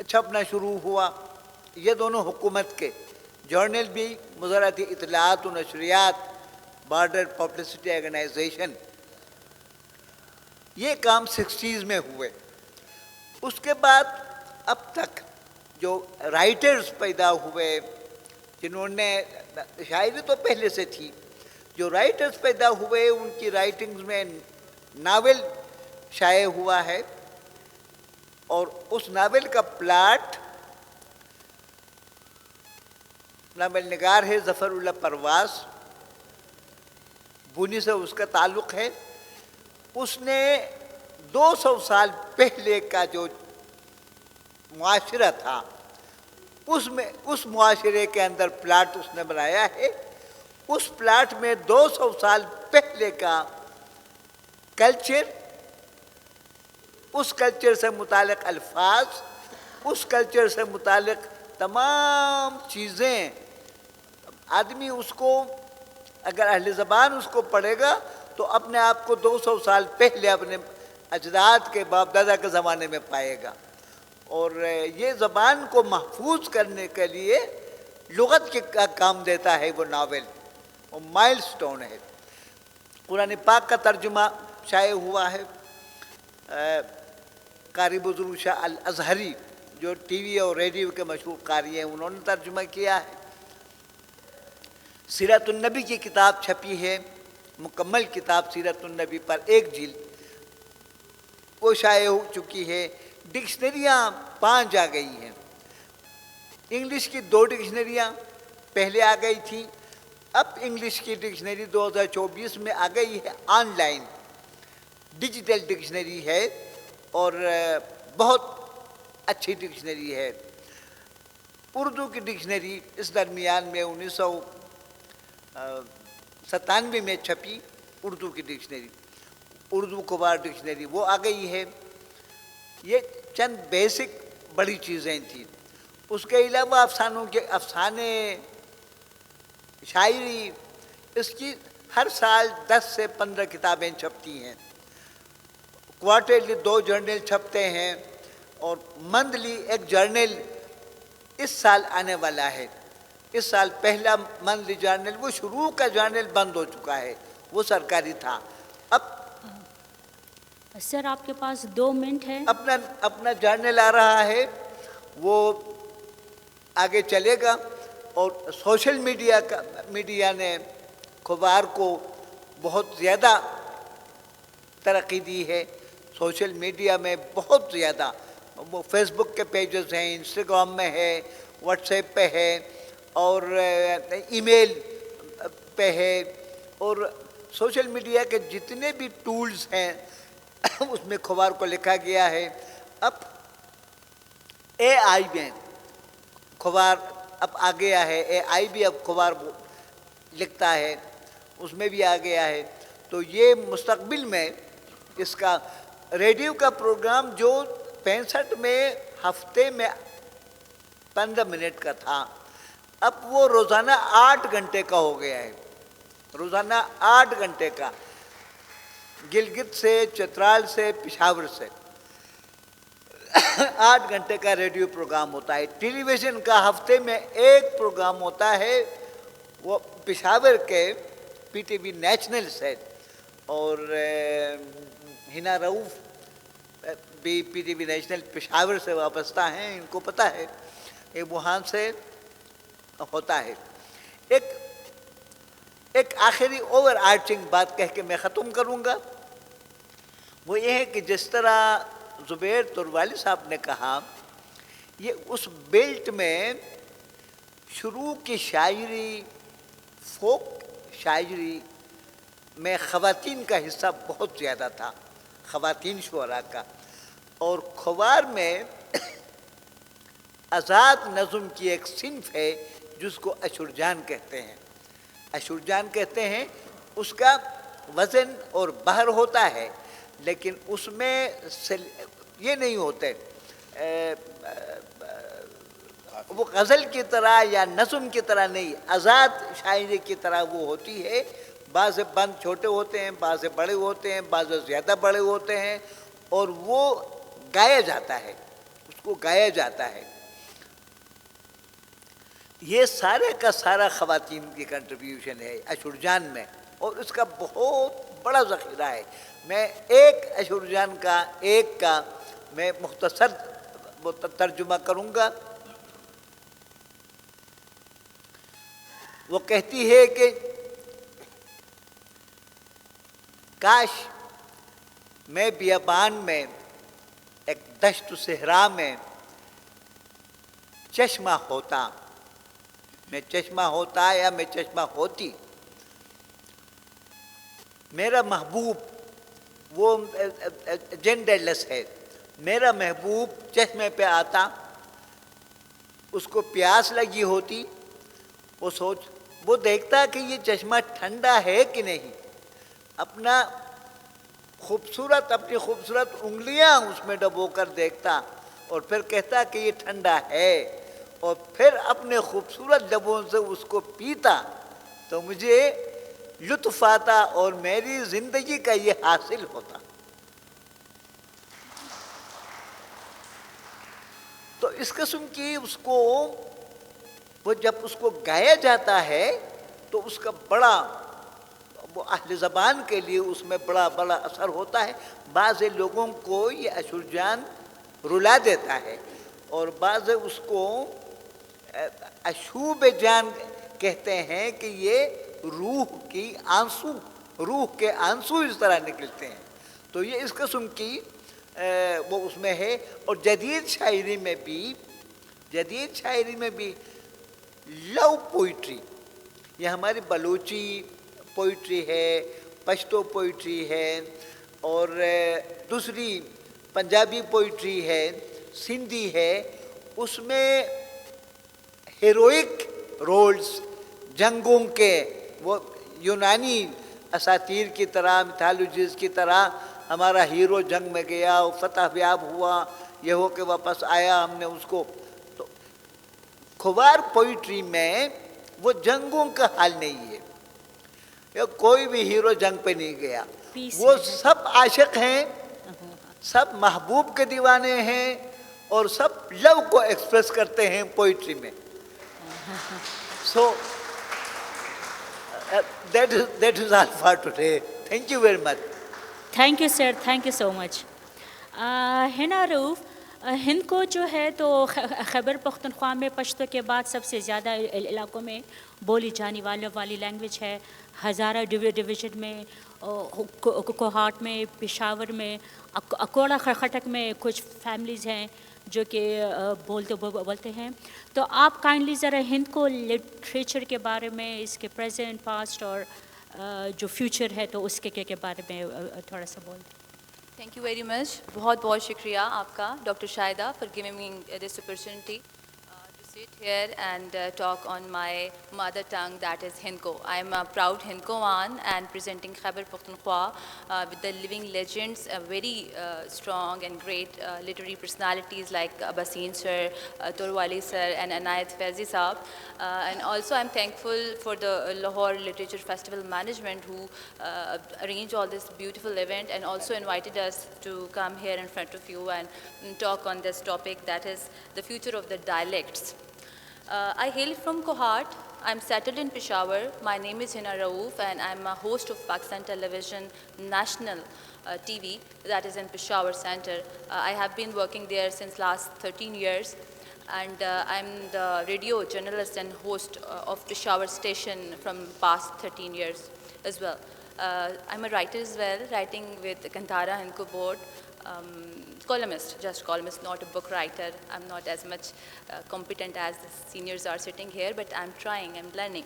چھپنا شروع ہوا، یہ دونوں حکومت کے جرنل بھی، وزارتی اطلاعات و نشریات، بارڈر پبلسٹی آرگنائزیشن، یہ کام 60s میں ہوئے۔ اس کے بعد اب تک جو رائٹرز پیدا ہوئے، جنہوں نے، شاعری تو پہلے سے تھی، جو رائٹرز پیدا ہوئے ان کی رائٹنگز میں ناول شائع ہوا ہے، اور اس ناول کا پلاٹ، ناول نگار ہے ظفر اللہ پرواز، بونی سے اس کا تعلق ہے۔ اس نے 200 سال پہلے کا جو معاشرہ تھا، اس معاشرے کے اندر پلاٹ اس نے بنایا ہے۔ اس پلاٹ میں 200 سال پہلے کا کلچر، اس کلچر سے متعلق الفاظ، اس کلچر سے متعلق تمام چیزیں، آدمی اس کو، اگر اہل زبان اس کو پڑھے گا تو اپنے آپ کو 200 سال پہلے اپنے اجداد کے باپ دادا کے زمانے میں پائے گا۔ اور یہ زبان کو محفوظ کرنے کے لیے لغت کے کام دیتا ہے وہ ناول، وہ مائل سٹون ہے۔ قرآن پاک کا ترجمہ شائع ہوا ہے، قاری بزرگ شاہ الازہری جو ٹی وی اور ریڈیو کے مشہور قاری ہیں، انہوں نے ترجمہ کیا ہے۔ سیرت النبی کی کتاب چھپی ہے، مکمل کتاب سیرت النبی پر 1 جلد، وہ شائع ہو چکی ہے۔ ڈکشنریاں 5 آ گئی ہیں۔ انگلش کی 2 ڈکشنریاں پہلے آ گئی تھیں، اب انگلش کی ڈکشنری 2024 میں آ گئی ہے، آن لائن ڈیجیٹل ڈکشنری ہے، اور بہت اچھی ڈکشنری ہے۔ اردو کی ڈکشنری اس درمیان میں 1997 میں چھپی، اردو کی ڈکشنری، اردو کبار ڈکشنری، وہ آ گئی ہے۔ یہ چند بیسک بڑی چیزیں تھیں۔ اس کے علاوہ افسانوں کے افسانے، شاعری، اس کی ہر سال 10 سے 15 کتابیں چھپتی ہیں۔ کوارٹرلی 2 جرنل چھپتے ہیں، اور منتھلی 1 جرنل اس سال آنے والا ہے۔ اس سال پہلا منتھلی جرنل، وہ شروع کا جرنل بند ہو چکا ہے، وہ سرکاری تھا۔ اب سر آپ کے پاس 2 منٹ ہے۔ اپنا جرنل آ رہا ہے، وہ آگے چلے گا، اور سوشل میڈیا نے اخبار کو بہت زیادہ ترقی دی ہے۔ سوشل میڈیا میں بہت زیادہ، وہ فیس بک کے پیجز ہیں، انسٹاگرام میں ہے، واٹس ایپ پہ ہے، اور ای میل پہ ہے، اور سوشل میڈیا کے جتنے بھی ٹولز ہیں اس میں اخبار کو لکھا گیا ہے۔ اب اے آئی میں اخبار اب آ گیا ہے، اے آئی بھی اب اخبار لکھتا ہے، اس میں بھی آ گیا ہے. تو یہ مستقبل میں اس کا ریڈیو کا پروگرام جو 65 میں ہفتے میں 15 منٹ کا تھا، اب وہ روزانہ 8 گھنٹے کا ہو گیا ہے. روزانہ 8 گھنٹے کا، گلگت سے، چترال سے، پشاور سے 8 گھنٹے کا ریڈیو پروگرام ہوتا ہے. ٹیلی ویژن کا ہفتے میں ایک پروگرام ہوتا ہے، وہ پشاور کے پی ٹی وی نیشنل سے، اور ہنا رؤف بھی P T V national Peshawar سے وابستہ ہیں، ان کو پتہ ہے کہ وہاں سے ہوتا ہے. ایک آخری اوور آرچنگ بات کہہ کے میں ختم کروں گا، وہ یہ ہے کہ جس طرح زبیر تروالی صاحب نے کہا، یہ اس بیلٹ میں شروع کی شاعری، فوک شاعری میں خواتین کا حصہ بہت زیادہ تھا، خواتین شعراء کا. اور کھوار میں آزاد نظم کی ایک صنف ہے جس کو اشرجان کہتے ہیں. اشرجان کہتے ہیں، اس کا وزن اور بحر ہوتا ہے، لیکن اس میں یہ نہیں ہوتے وہ غزل کی طرح یا نظم کی طرح نہیں، آزاد شاعری کی طرح وہ ہوتی ہے. بعض بند چھوٹے ہوتے ہیں، بعض بڑے ہوتے ہیں، بعض زیادہ بڑے ہوتے ہیں، اور وہ گایا جاتا ہے، اس کو گایا جاتا ہے. یہ سارے کا سارا خواتین کی کنٹریبیوشن ہے اشرجان میں، اور اس کا بہت بڑا ذخیرہ ہے. میں ایک اشرجان کا میں مختصر ترجمہ کروں گا. وہ کہتی ہے کہ کاش میں بیابان میں، ایک دشت و صحرا میں چشمہ ہوتا، میں چشمہ ہوتا یا میں چشمہ ہوتی. میرا محبوب وہ جینڈر لیس ہے، میرا محبوب چشمے پہ آتا، اس کو پیاس لگی ہوتی، وہ دیکھتا کہ یہ چشمہ ٹھنڈا ہے کہ نہیں، اپنی خوبصورت انگلیاں اس میں ڈبو کر دیکھتا، اور پھر کہتا کہ یہ ٹھنڈا ہے، اور پھر اپنے خوبصورت لبوں سے اس کو پیتا تو مجھے لطف آتا اور میری زندگی کا یہ حاصل ہوتا. تو اس قسم کی وہ جب اس کو گایا جاتا ہے تو اس کا بڑا، وہ اہل زبان کے لیے اس میں بڑا اثر ہوتا ہے. بعض لوگوں کو یہ اشرجان رلا دیتا ہے، اور بعض اس کو اشوب جان کہتے ہیں کہ یہ روح کے آنسو اس طرح نکلتے ہیں. تو یہ اس قسم کی وہ اس میں ہے. اور جدید شاعری میں بھی لو پوئٹری، یہ ہماری بلوچی پوئٹری ہے، پشتو پوئٹری ہے، اور دوسری پنجابی پوئٹری ہے، سندھی ہے، اس میں ہیروئک رولز، جنگوں کے، وہ یونانی اساطیر کی طرح، میتھالوجیز کی طرح ہمارا ہیرو جنگ میں گیا، وہ فتح یاب ہوا، یہ ہو کہ واپس آیا، ہم نے اس کو. تو کھوار پوئٹری میں وہ جنگوں کا حال نہیں ہے، یا کوئی بھی ہیرو جنگ پہ نہیں گیا، وہ سب عاشق ہیں، سب محبوب کے دیوانے ہیں، اور سب لو کو ایکسپریس کرتے ہیں پوئٹری میں. So that is all for today. Thank you very much. Thank you sir, thank you so much. Hina Rauf, ہند کو جو ہے تو خیبر پختونخوا میں پشتو کے بعد سب سے زیادہ علاقوں میں بولی جانے والی لینگویج ہے. ہزارہ ڈویژن میں، کوہاٹ میں، پشاور میں، اکوڑا خٹک میں کچھ فیملیز ہیں جو کہ بولتے ہیں. تو آپ کائنڈلی ذرا ہند کو لٹریچر کے بارے میں، اس کے پریزنٹ، پاسٹ اور جو فیوچر ہے تو اس کے بارے میں تھوڑا سا بول دیں. Thank you very much. بہت شکریہ آپ کا doctor Shahida for giving me this opportunity. sit here and talk on my mother tongue, that is Hindko. I am a proud Hindkoan and presenting Khyber Pakhtunkhwa with the living legends, very strong and great literary personalities like Basin sir, Torwali sir and Anayat Faizi saab. And also I'm thankful for the Lahore Literature Festival management who arranged all this beautiful event and also invited us to come here in front of you and talk on this topic, that is the future of the dialects. I hail from Kohat. I'm settled in Peshawar. My name is Hina Raouf and I'm a host of Pakistan Television National TV, that is in Peshawar Center. I have been working there since last 13 years and I'm the radio journalist and host of Peshawar station from past 13 years as well. I'm a writer as well, writing with Kantara Hindko board. Columnist, just columnist, not a book writer. I'm not as much competent as the seniors are sitting here, but I'm trying, I'm learning.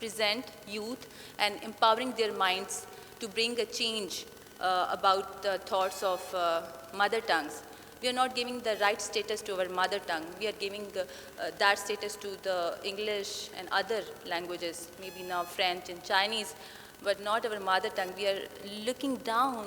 present youth and empowering their minds to bring a change about the thoughts of mother tongues. We are not giving the right status to our mother tongue. We are giving that status to the English and other languages, maybe now French and Chinese, but not our mother tongue. We are looking down,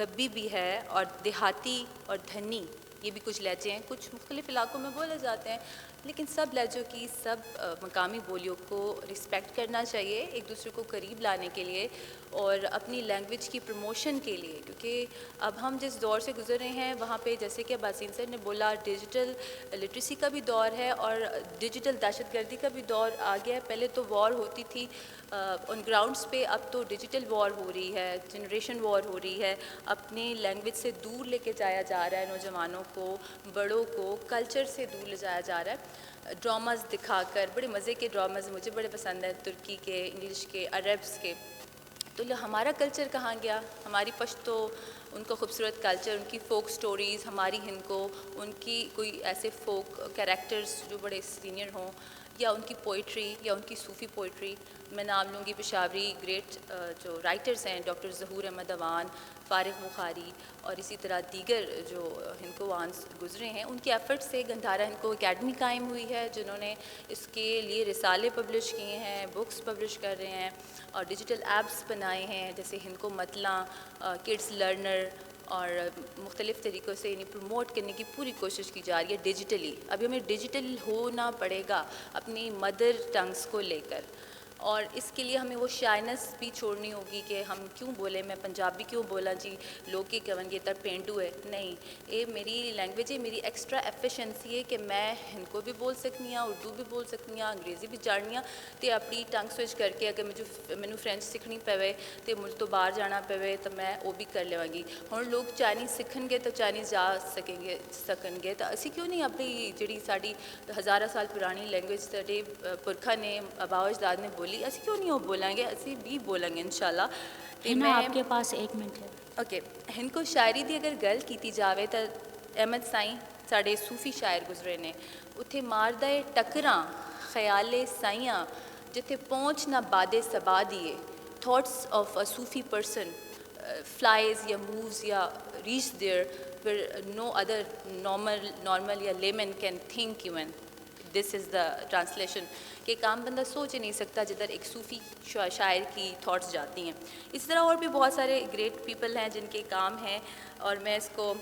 Gubbi بھی ہے اور دیہاتی اور دھنی، یہ بھی کچھ لہجے ہیں، کچھ مختلف علاقوں میں بولے جاتے ہیں، لیکن سب لہجوں کی، سب مقامی بولیوں کو رسپیکٹ کرنا چاہیے ایک دوسرے کو قریب لانے کے لیے اور اپنی لینگویج کی پروموشن کے لیے، کیونکہ اب ہم جس دور سے گزر رہے ہیں وہاں پہ جیسے کہ باسین سر نے بولا ڈیجیٹل لٹریسی کا بھی دور ہے اور ڈیجیٹل دہشت گردی کا بھی دور آ گیا ہے۔ پہلے تو وار ہوتی تھی آن گراؤنڈس پہ، اب تو ڈیجیٹل وار ہو رہی ہے، جنریشن وار ہو رہی ہے، اپنی لینگویج سے دور لے کے جایا جا رہا ہے، نوجوانوں کو، بڑوں کو کلچر سے دور لے جایا جا رہا ہے، ڈراماز دکھا کر۔ بڑے مزے کے ڈراماز مجھے بڑے پسند ہیں، ترکی کے، انگلش کے، عربس کے۔ تو ہمارا کلچر کہاں گیا؟ ہماری پشتو، ان کا خوبصورت کلچر، ان کی فوک سٹوریز، ہماری ہندکو، ان کی کوئی ایسے فوک کیریکٹرز جو بڑے سینئر ہوں، یا ان کی پوئٹری یا ان کی صوفی پوئٹری۔ میں نام لوں گی پشاوری گریٹ جو رائٹرز ہیں، ڈاکٹر ظہور احمد اوان، فارغ بخاری اور اسی طرح دیگر جو ہندکوانس گزرے ہیں، ان کے ایفرٹ سے گندھارا ہندکو اکیڈمی قائم ہوئی ہے، جنہوں نے اس کے لیے رسالے پبلش کیے ہیں، بکس پبلش کر رہے ہیں اور ڈیجیٹل ایپس بنائے ہیں جیسے ہندکو متلاں، کڈس لرنر، اور مختلف طریقوں سے انہیں پروموٹ کرنے کی پوری کوشش کی جا رہی ہے ڈیجیٹلی۔ ابھی ہمیں ڈیجیٹل ہونا پڑے گا اپنی مدر ٹنگس کو لے کر، اور اس کے لیے ہمیں وہ شائنس بھی چھوڑنی ہوگی کہ ہم کیوں بولیں، میں پنجابی کیوں بولا جی لوگ کی کون یہ تر پینڈو ہے، نہیں، یہ میری لینگویج ہے، میری ایکسٹرا ایفیشنسی ہے کہ میں ہندکو بھی بول سکنی ہاں، اردو بھی بول سکنی ہاں، انگریزی بھی جاننی ہاں، تو اپنی ٹنگ سوئچ کر کے اگر مجھے فرینچ سیکھنی پوے تو مجھ تو باہر جانا پوے تو میں وہ بھی کر لواں گی۔ ہن لوگ چائنیز سیکھن گے تو چائنیز جا سکن گے، تو اسی کیوں نہیں اپنی جڑی ساری ہزارہ سال پرانی لینگویج سارے پرکھا نے، آباء و اجداد نے بولی، اسی کیوں نہیں وہ بولیں گے، اسی بھی بولیں گے انشاءاللہ۔ ہنا آپ کے پاس 1 منٹ ہے۔ اوکے، ہندکو شاعری دی اگر گل کیتی جاوے تو احمد سائیں ساڑے صوفی شاعر گزرے نے، اتھے ماردہ ٹکراں خیالے سائیاں جتھے پہنچ نہ بادے سبا دیے، thoughts of a Sufi person flies یا moves یا reach there where no other normal یا layman can think even. This is the translation کہ ایک عام بندہ سوچ ہی نہیں سکتا جدھر ایک صوفی شاعر کی تھاٹس جاتی ہیں۔ اس طرح اور بھی بہت سارے گریٹ پیپل ہیں جن کے کام ہیں، اور میں اس کو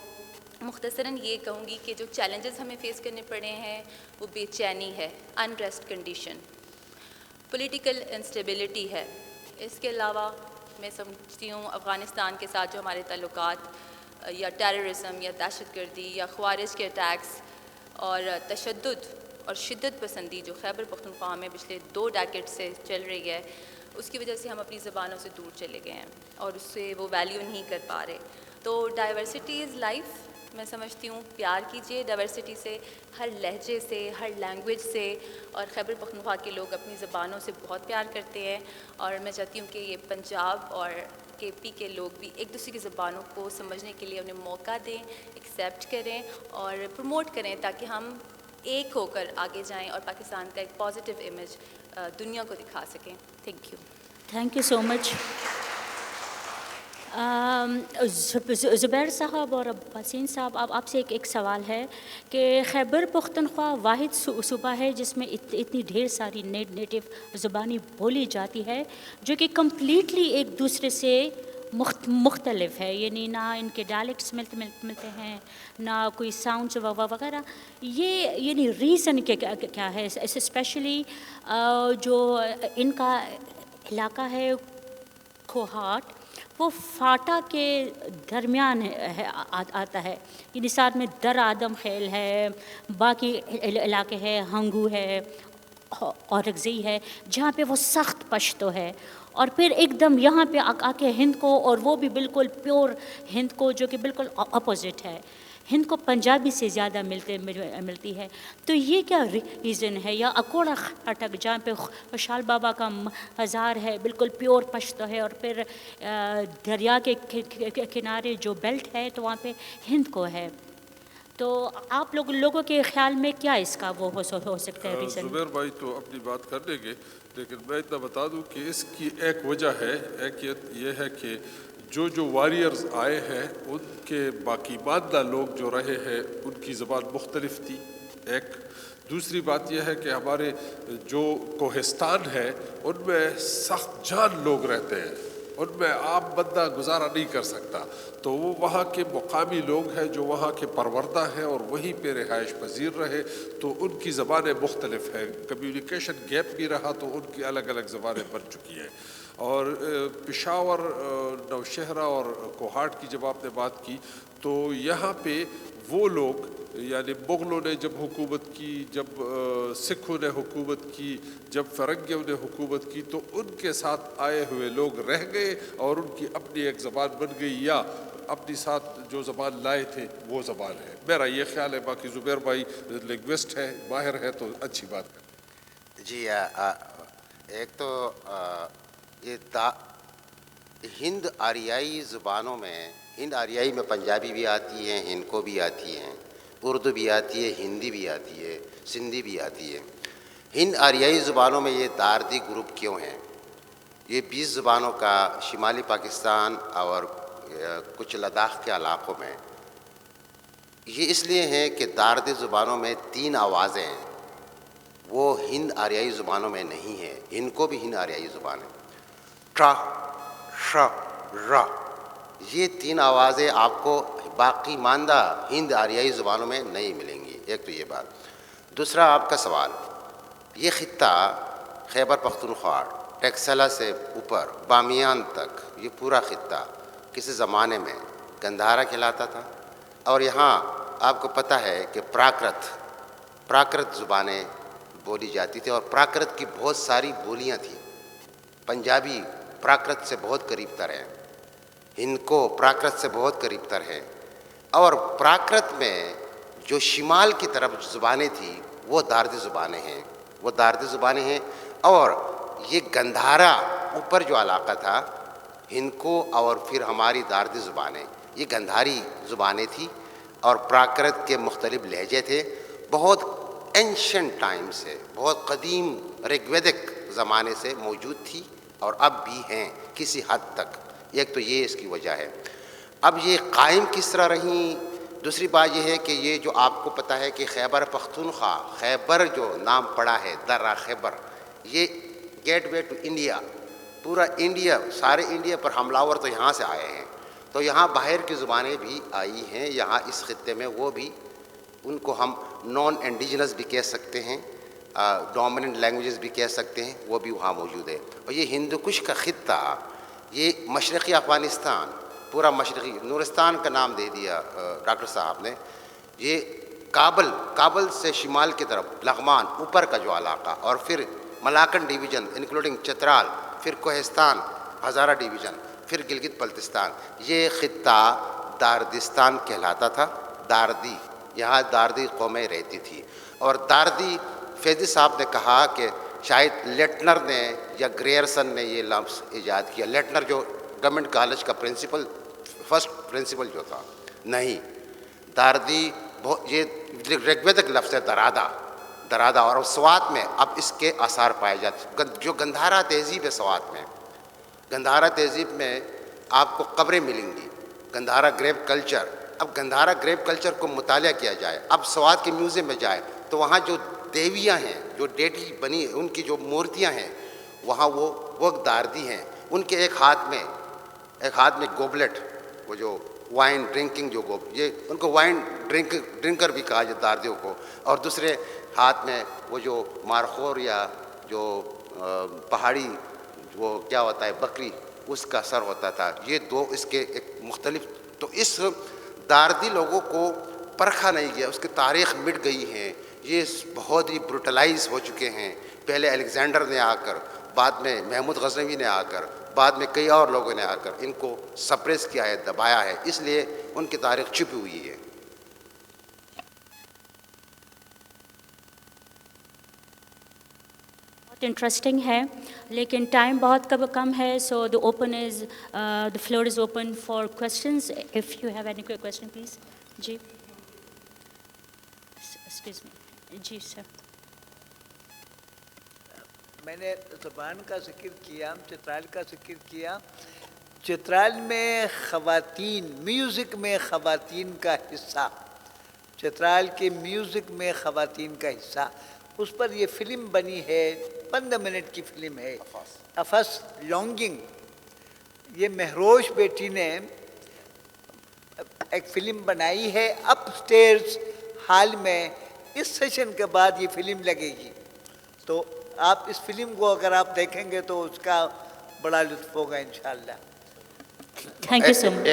مختصراً یہ کہوں گی کہ جو چیلنجز ہمیں فیس کرنے پڑے ہیں وہ بے چینی ہے، انریسٹ کنڈیشن، پولیٹیکل انسٹیبلٹی ہے۔ اس کے علاوہ میں سمجھتی ہوں افغانستان کے ساتھ جو ہمارے تعلقات یا ٹیررزم یا دہشت گردی یا خوارج کے اٹیکس اور تشدد اور شدت پسندی جو خیبر پختونخوا میں پچھلے 2 ڈیکیڈ سے چل رہی ہے، اس کی وجہ سے ہم اپنی زبانوں سے دور چلے گئے ہیں اور اس سے وہ ویلیو نہیں کر پا رہے۔ تو ڈائیورسٹی از لائف، میں سمجھتی ہوں پیار کیجئے ڈائیورسٹی سے، ہر لہجے سے، ہر لینگویج سے، اور خیبر پختونخوا کے لوگ اپنی زبانوں سے بہت پیار کرتے ہیں، اور میں چاہتی ہوں کہ یہ پنجاب اور کے پی کے لوگ بھی ایک دوسرے کی زبانوں کو سمجھنے کے لیے انہیں موقع دیں، ایکسیپٹ کریں اور پروموٹ کریں تاکہ ہم ایک ہو کر آگے جائیں اور پاکستان کا ایک پازیٹیو امیج دنیا کو دکھا سکیں۔ Thank you. Thank you so much. Zubair صاحب اور باسین صاحب، آپ سے ایک سوال ہے کہ خیبر پختونخوا واحد صوبہ ہے جس میں اتنی ڈھیر ساری نیٹو زبانی بولی جاتی ہے جو کہ کمپلیٹلی ایک دوسرے سے مختلف ہے، یعنی نہ ان کے ڈائلیکٹس ملتے ہیں، نہ کوئی ساؤنڈس وغیرہ۔ یہ یعنی ریزن کیا ہے؟ اسپیشلی جو ان کا علاقہ ہے کھوہاٹ، وہ فاٹا کے درمیان آتا ہے، یعنی ساتھ میں در آدم خیل ہے، باقی علاقے ہے، ہنگو ہے، اورگزئی ہے، جہاں پہ وہ سخت پشتو ہے، اور پھر ایک دم یہاں پہ آ کے ہند کو، اور وہ بھی بالکل پیور ہند کو جو کہ بالکل اپوزٹ ہے، ہند کو پنجابی سے زیادہ ملتی ہے۔ تو یہ کیا ریزن ہے؟ یا اکوڑا خٹک جہاں پہ خوشحال بابا کا مزار ہے، بالکل پیور پشتو ہے، اور پھر دریا کے کنارے جو بیلٹ ہے تو وہاں پہ ہند کو ہے۔ تو آپ لوگوں کے خیال میں کیا اس کا وہ ہو سکتا ہے ریزن؟ زبیر بھائی تو اپنی بات کر لیں گے، لیکن میں اتنا بتا دوں کہ اس کی ایک وجہ ہے، ایک یہ ہے کہ جو واریئرز آئے ہیں ان کے باقی ماندہ لوگ جو رہے ہیں ان کی زبان مختلف تھی، ایک۔ دوسری بات یہ ہے کہ ہمارے جو کوہستان ہے ان میں سخت جان لوگ رہتے ہیں، ان میں عام بندہ گزارا نہیں کر سکتا. تو وہ وہاں کے مقامی لوگ ہیں جو وہاں کے پروردہ ہیں اور وہیں پہ رہائش پذیر رہے, تو ان کی زبانیں مختلف ہیں. کمیونیکیشن گیپ بھی رہا تو ان کی الگ الگ زبانیں بن چکی ہیں. اور پشاور, نوشہرہ اور کوہاٹ کی جب آپ نے بات کی, تو یہاں پہ وہ لوگ یعنی مغلوں نے جب حکومت کی, جب سکھوں نے حکومت کی, جب فرنگیوں نے حکومت کی, تو ان کے ساتھ آئے ہوئے لوگ رہ گئے اور ان کی اپنی ایک زبان بن گئی, یا اپنی ساتھ جو زبان لائے تھے وہ زبان ہے. میرا یہ خیال ہے. باقی زبیر بھائی لنگوسٹ ہے, ماہر ہے, تو اچھی بات ہے. جی ایک تو یہ ہند آریائی زبانوں میں, ہند آریائی میں پنجابی بھی آتی ہے, ہندکو بھی آتی ہے, اردو بھی آتی ہے, ہندی بھی آتی ہے, سندھی بھی آتی ہے. ہند آریائی زبانوں میں یہ داردی گروپ کیوں ہیں؟ یہ 20 زبانوں کا شمالی پاکستان اور کچھ لداخ کے علاقوں میں یہ اس لیے ہے کہ داردی زبانوں میں 3 آوازیں ہیں, وہ ہند آریائی زبانوں میں نہیں ہیں. ہندکو بھی ہند آریائی زبان ہے. ٹرا, ش, ر, یہ 3 آوازیں آپ کو باقی ماندہ ہند آریائی زبانوں میں نہیں ملیں گی. ایک تو یہ بات. دوسرا آپ کا سوال, یہ خطہ خیبر پختونخوا ٹیکسلا سے اوپر بامیان تک, یہ پورا خطہ کسی زمانے میں گندھارا کہلاتا تھا. اور یہاں آپ کو پتہ ہے کہ پراکرت زبانیں بولی جاتی تھی, اور پراکرت کی بہت ساری بولیاں تھیں. پنجابی پراکرت سے بہت قریب تر ہے, ہندکو پراکرت سے بہت قریب تر ہے, اور پراکرت میں جو شمال کی طرف زبانیں تھیں وہ داردی زبانیں ہیں. اور یہ گندھارا اوپر جو علاقہ تھا, ہندکو اور پھر ہماری داردی زبانیں, یہ گندھاری زبانیں تھیں, اور پراکرت کے مختلف لہجے تھے. بہت اینشنٹ ٹائم سے, بہت قدیم رگ ویدک زمانے سے موجود تھی, اور اب بھی ہیں کسی حد تک. ایک تو یہ اس کی وجہ ہے. اب یہ قائم کس طرح رہیں؟ دوسری بات یہ ہے کہ یہ جو آپ کو پتہ ہے کہ خیبر پختونخوا, خیبر جو نام پڑا ہے, درہ خیبر, یہ گیٹ وے ٹو انڈیا, پورا انڈیا, سارے انڈیا پر حملہ آور تو یہاں سے آئے ہیں. تو یہاں باہر کی زبانیں بھی آئی ہیں یہاں اس خطے میں, وہ بھی ان کو ہم نان انڈیجنس بھی کہہ سکتے ہیں, ڈومیننٹ لینگویجز بھی کہہ سکتے ہیں, وہ بھی وہاں موجود ہے. اور یہ ہندو کش کا خطہ, یہ مشرقی افغانستان, پورا مشرقی نورستان کا نام دے دیا ڈاکٹر صاحب نے. یہ کابل سے شمال کی طرف لغمان اوپر کا جو علاقہ, اور پھر ملاکن ڈویژن انکلوڈنگ چترال, پھر کوہستان, ہزارہ ڈویژن, پھر گلگت بلتستان, یہ خطہ داردستان کہلاتا تھا. داردی, یہاں داردی قومیں رہتی تھی. اور داردی, فیضی صاحب نے کہا کہ شاید لیٹنر نے یا گریئرسن نے یہ لفظ ایجاد کیا. لیٹنر جو گورنمنٹ کالج کا فرسٹ پرنسپل جو تھا, نہیں, داردی یہ رگ ویدک لفظ ہے, درادا, اور سوات میں اب اس کے آثار پائے جاتے. جو گندھارا تہذیب ہے سوات میں, گندھارا تہذیب میں آپ کو قبریں ملیں گی, گندھارا گریو کلچر. اب گندھارا گریو کلچر کو مطالعہ کیا جائے, اب سوات کے میوزیم میں جائے تو وہاں جو دیویاں ہیں, جو ڈیٹی بنی, ان کی جو مورتیاں ہیں وہاں وہ داردی ہیں. ان کے ایک ہاتھ میں گوبلٹ, وہ جو وائن ڈرنکنگ جو یہ ان کو وائن ڈرنکر بھی کہا جاتا داردیوں کو, اور دوسرے ہاتھ میں وہ جو مارخور یا جو پہاڑی وہ کیا ہوتا ہے بکری, اس کا سر ہوتا تھا. یہ 2 اس کے ایک مختلف. تو اس داردی لوگوں کو پرکھا نہیں گیا, اس کی تاریخ مٹ گئی ہے. یہ بہت ہی بروٹلائز ہو چکے ہیں. پہلے الیگزینڈر نے آ کر, بعد میں محمود غزنوی نے آ کر, بعد میں کئی اور لوگوں نے آ کر ان کو سپریس کیا ہے, دبایا ہے, اس لیے ان کی تاریخ چھپی ہوئی ہے. بہت انٹرسٹنگ ہے, لیکن ٹائم بہت کم ہے. سو the floor is open for questions. If you have any question, please. G, excuse me. جی سر. میں نے زبان کا ذکر کیا, چترال کا ذکر کیا. چترال میں خواتین, میوزک میں خواتین کا حصہ, چترال کے میوزک میں خواتین کا حصہ, اس پر یہ فلم بنی ہے, 15 منٹ کی فلم ہے, افس لانگنگ. یہ مہروش بیٹی نے ایک فلم بنائی ہے اپ سٹیئرز ہال میں. اس سیشن کے بعد یہ فلم لگے گی, تو آپ اس فلم کو اگر آپ دیکھیں گے تو اس کا بڑا لطف ہوگا انشاءاللہ. تھینک یو سو مچ.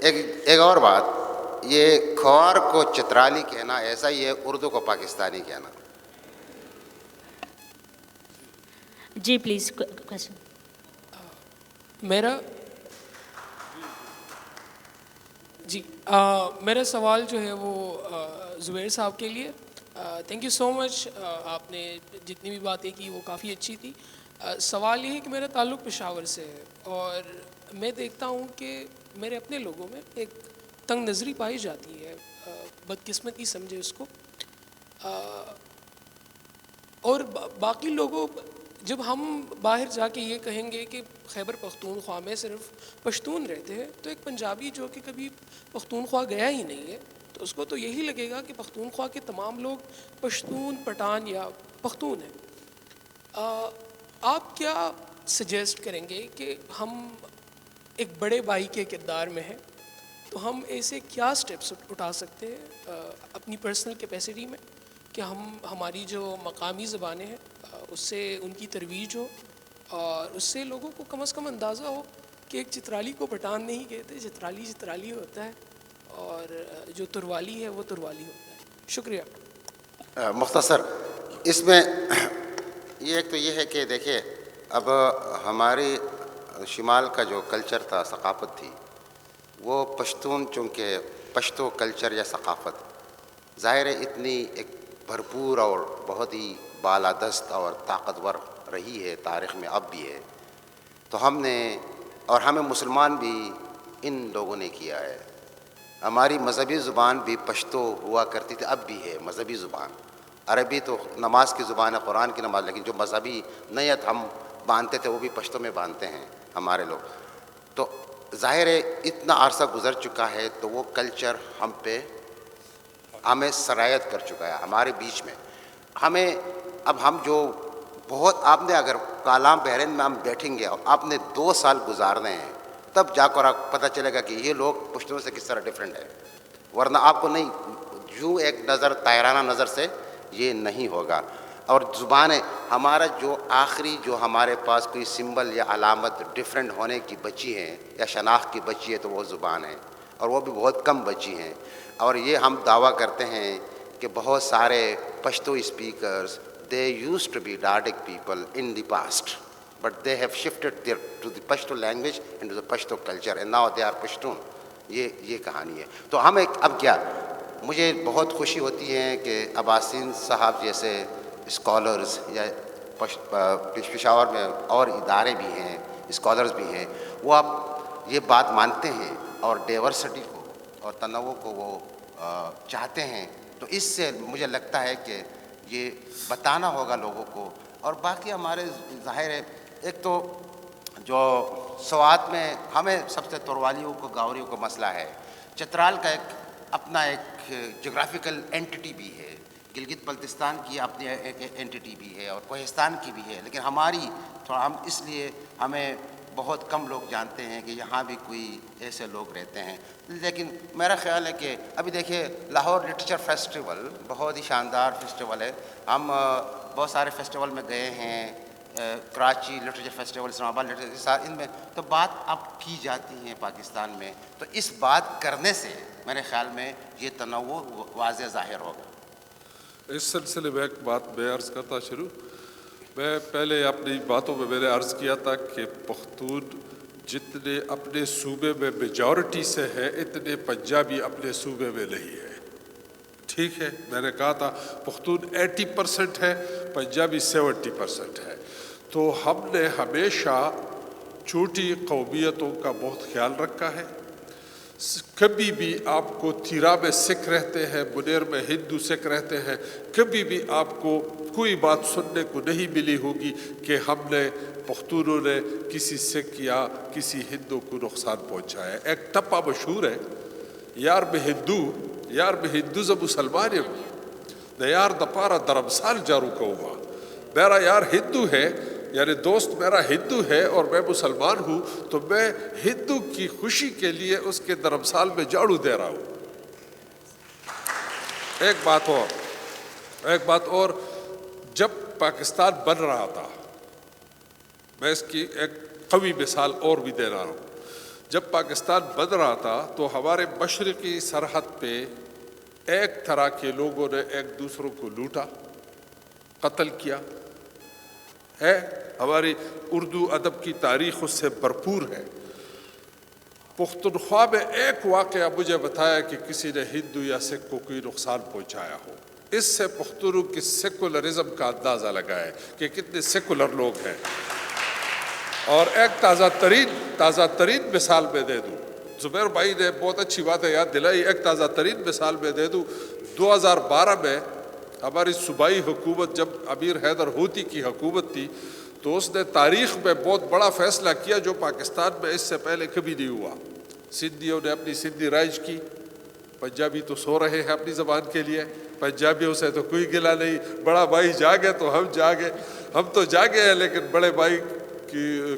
ایک اور بات, یہ کھوار کو چترالی کہنا ایسا ہی ہے اردو کو پاکستانی کہنا. جی پلیز کوشچن. میرا سوال جو ہے وہ زبیر صاحب کے لیے. تھینک یو سو مچ, آپ نے جتنی بھی باتیں کی وہ کافی اچھی تھی. سوال یہ ہے کہ میرا تعلق پشاور سے ہے, اور میں دیکھتا ہوں کہ میرے اپنے لوگوں میں ایک تنگ نظری پائی جاتی ہے, بدقسمتی سمجھے اس کو. اور باقی لوگوں, جب ہم باہر جا کے یہ کہیں گے کہ خیبر پختونخوا میں صرف پشتون رہتے ہیں, تو ایک پنجابی جو کہ کبھی پختونخوا گیا ہی نہیں ہے, تو اس کو تو یہی لگے گا کہ پختونخوا کے تمام لوگ پشتون, پٹھان یا پختون ہیں. آپ کیا سجیسٹ کریں گے کہ ہم ایک بڑے بھائی کے کردار میں ہیں, تو ہم ایسے کیا سٹیپس اٹھا سکتے ہیں اپنی پرسنل کیپیسٹی میں کہ ہماری جو مقامی زبانیں ہیں اس سے ان کی ترویج ہو, اور اس سے لوگوں کو کم از کم اندازہ ہو کہ ایک چترالی کو پٹھان نہیں کہتے, چترالی چترالی ہوتا ہے, اور جو تروالی ہے وہ تروالی ہوتا ہے. شکریہ. مختصر اس میں ایک تو یہ ہے کہ دیکھیے, اب ہماری شمال کا جو کلچر تھا, ثقافت تھی, وہ پشتون, چونکہ پشتو کلچر یا ثقافت ظاہر ہے اتنی ایک بھرپور اور بہت ہی بالادست اور طاقتور رہی ہے تاریخ میں, اب بھی ہے. تو ہم نے, اور ہمیں مسلمان بھی ان لوگوں نے کیا ہے. ہماری مذہبی زبان بھی پشتو ہوا کرتی تھی, اب بھی ہے مذہبی زبان. عربی تو نماز کی زبان ہے, قرآن کی نماز, لیکن جو مذہبی نیت ہم باندھتے تھے وہ بھی پشتو میں باندھتے ہیں ہمارے لوگ. تو ظاہر ہے اتنا عرصہ گزر چکا ہے, تو وہ کلچر ہم پہ ہمیں سرایت کر چکا ہے ہمارے بیچ میں. ہمیں اب ہم جو بہت, آپ نے اگر کالام بحرین میں ہم بیٹھیں گے, آپ نے 2 سال گزارنے ہیں, تب جا کر آپ پتہ چلے گا کہ یہ لوگ پشتوں سے کس طرح ڈفرینٹ ہے, ورنہ آپ کو نہیں, یوں ایک نظر طاہرانہ نظر سے یہ نہیں ہوگا. اور زبانیں, ہمارا جو آخری جو ہمارے پاس کوئی سمبل یا علامت ڈفرینٹ ہونے کی بچی ہیں یا شناخت کی بچی ہے تو وہ زبان ہے, اور وہ بھی بہت کم بچی ہیں. اور یہ ہم دعویٰ کرتے ہیں کہ بہت سارے Pashto speakers, they used to be Dardic people in the past, but they have shifted to the Pashto language and to the Pashto culture, and now they are Pashtun. یہ کہانی ہے. تو ہم اب کیا, مجھے بہت خوشی ہوتی ہے کہ عباسین صاحب جیسے اسکالرز یا پشاور میں اور ادارے بھی ہیں, اسکالرز بھی ہیں, وہ اب یہ بات مانتے ہیں اور ڈائیورسٹی کو اور تنوع کو وہ چاہتے ہیں. تو اس سے مجھے لگتا ہے کہ یہ بتانا ہوگا لوگوں کو. اور باقی ہمارے ظاہر ہے, ایک تو جو سوات میں ہمیں سب سے تروالیوں کو, گاوریوں کو مسئلہ ہے. چترال کا ایک اپنا ایک جغرافیکل اینٹی بھی ہے, گلگت بلتستان کی اپنی ایک اینٹی بھی ہے, اور کوہستان کی بھی ہے, لیکن ہماری تھوڑا, ہم اس لیے ہمیں بہت کم لوگ جانتے ہیں کہ یہاں بھی کوئی ایسے لوگ رہتے ہیں. لیکن میرا خیال ہے کہ ابھی دیکھیے لاہور لٹریچر فیسٹیول بہت ہی شاندار فیسٹیول ہے. ہم بہت سارے فیسٹیول میں گئے ہیں, کراچی لٹریچر فیسٹیول, اسلام آباد لٹریچر, ان میں تو بات اب کی جاتی ہیں پاکستان میں. تو اس بات کرنے سے میرے خیال میں یہ تنوع واضح ظاہر ہوگا. اس سلسلے میں ایک بات میں عرض کرتا شروع. میں پہلے اپنی باتوں میں میں نے عرض کیا تھا کہ پختون جتنے اپنے صوبے میں میجورٹی سے ہے, اتنے پنجابی اپنے صوبے میں نہیں ہے. ٹھیک ہے, میں نے کہا تھا پختون 80% ہے, پنجابی 70% ہے. تو ہم نے ہمیشہ چھوٹی قومیتوں کا بہت خیال رکھا ہے. کبھی بھی آپ کو تیرا میں سکھ رہتے ہیں, منیر میں ہندو سکھ رہتے ہیں, کبھی بھی آپ کو کوئی بات سننے کو نہیں ملی ہوگی کہ ہم نے پختونوں نے کسی سکھ یا کسی ہندو کو نقصان پہنچایا ہے. ایک ٹپا مشہور ہے, یار میں ہندو ز مسلمان نہ یار دپارا درمسال جارو کہوں. میرا یار ہندو ہے, یعنی دوست میرا ہندو ہے اور میں مسلمان ہوں تو میں ہندو کی خوشی کے لیے اس کے دھرمسال میں جھاڑو دے رہا ہوں۔ ایک بات اور جب پاکستان بن رہا تھا، میں اس کی ایک قوی مثال اور بھی دے رہا ہوں، جب پاکستان بن رہا تھا تو ہمارے مشرقی سرحد پہ ایک طرح کے لوگوں نے ایک دوسروں کو لوٹا، قتل کیا ہے۔ ہماری اردو ادب کی تاریخ اس سے بھرپور ہے۔ پختونخوا میں ایک واقعہ مجھے بتایا کہ کسی نے ہندو یا سکھ کو کوئی نقصان پہنچایا ہو۔ اس سے پختونوں کی سیکولرزم کا اندازہ لگائے کہ کتنے سیکولر لوگ ہیں۔ اور ایک تازہ ترین مثال میں دے دوں، زبیر بھائی نے بہت اچھی بات ہے یاد دلائی، ایک تازہ ترین مثال میں دے دوں۔ 2012 میں ہماری صوبائی حکومت، جب امیر حیدر ہوتی کی حکومت تھی، تو اس نے تاریخ میں بہت بڑا فیصلہ کیا جو پاکستان میں اس سے پہلے کبھی نہیں ہوا۔ سندھیوں نے اپنی سندھی رائج کی، پنجابی تو سو رہے ہیں اپنی زبان کے لیے، پنجابیوں سے تو کوئی گلہ نہیں، بڑا بھائی جاگے تو ہم جاگے، ہم تو جاگے ہیں لیکن بڑے بھائی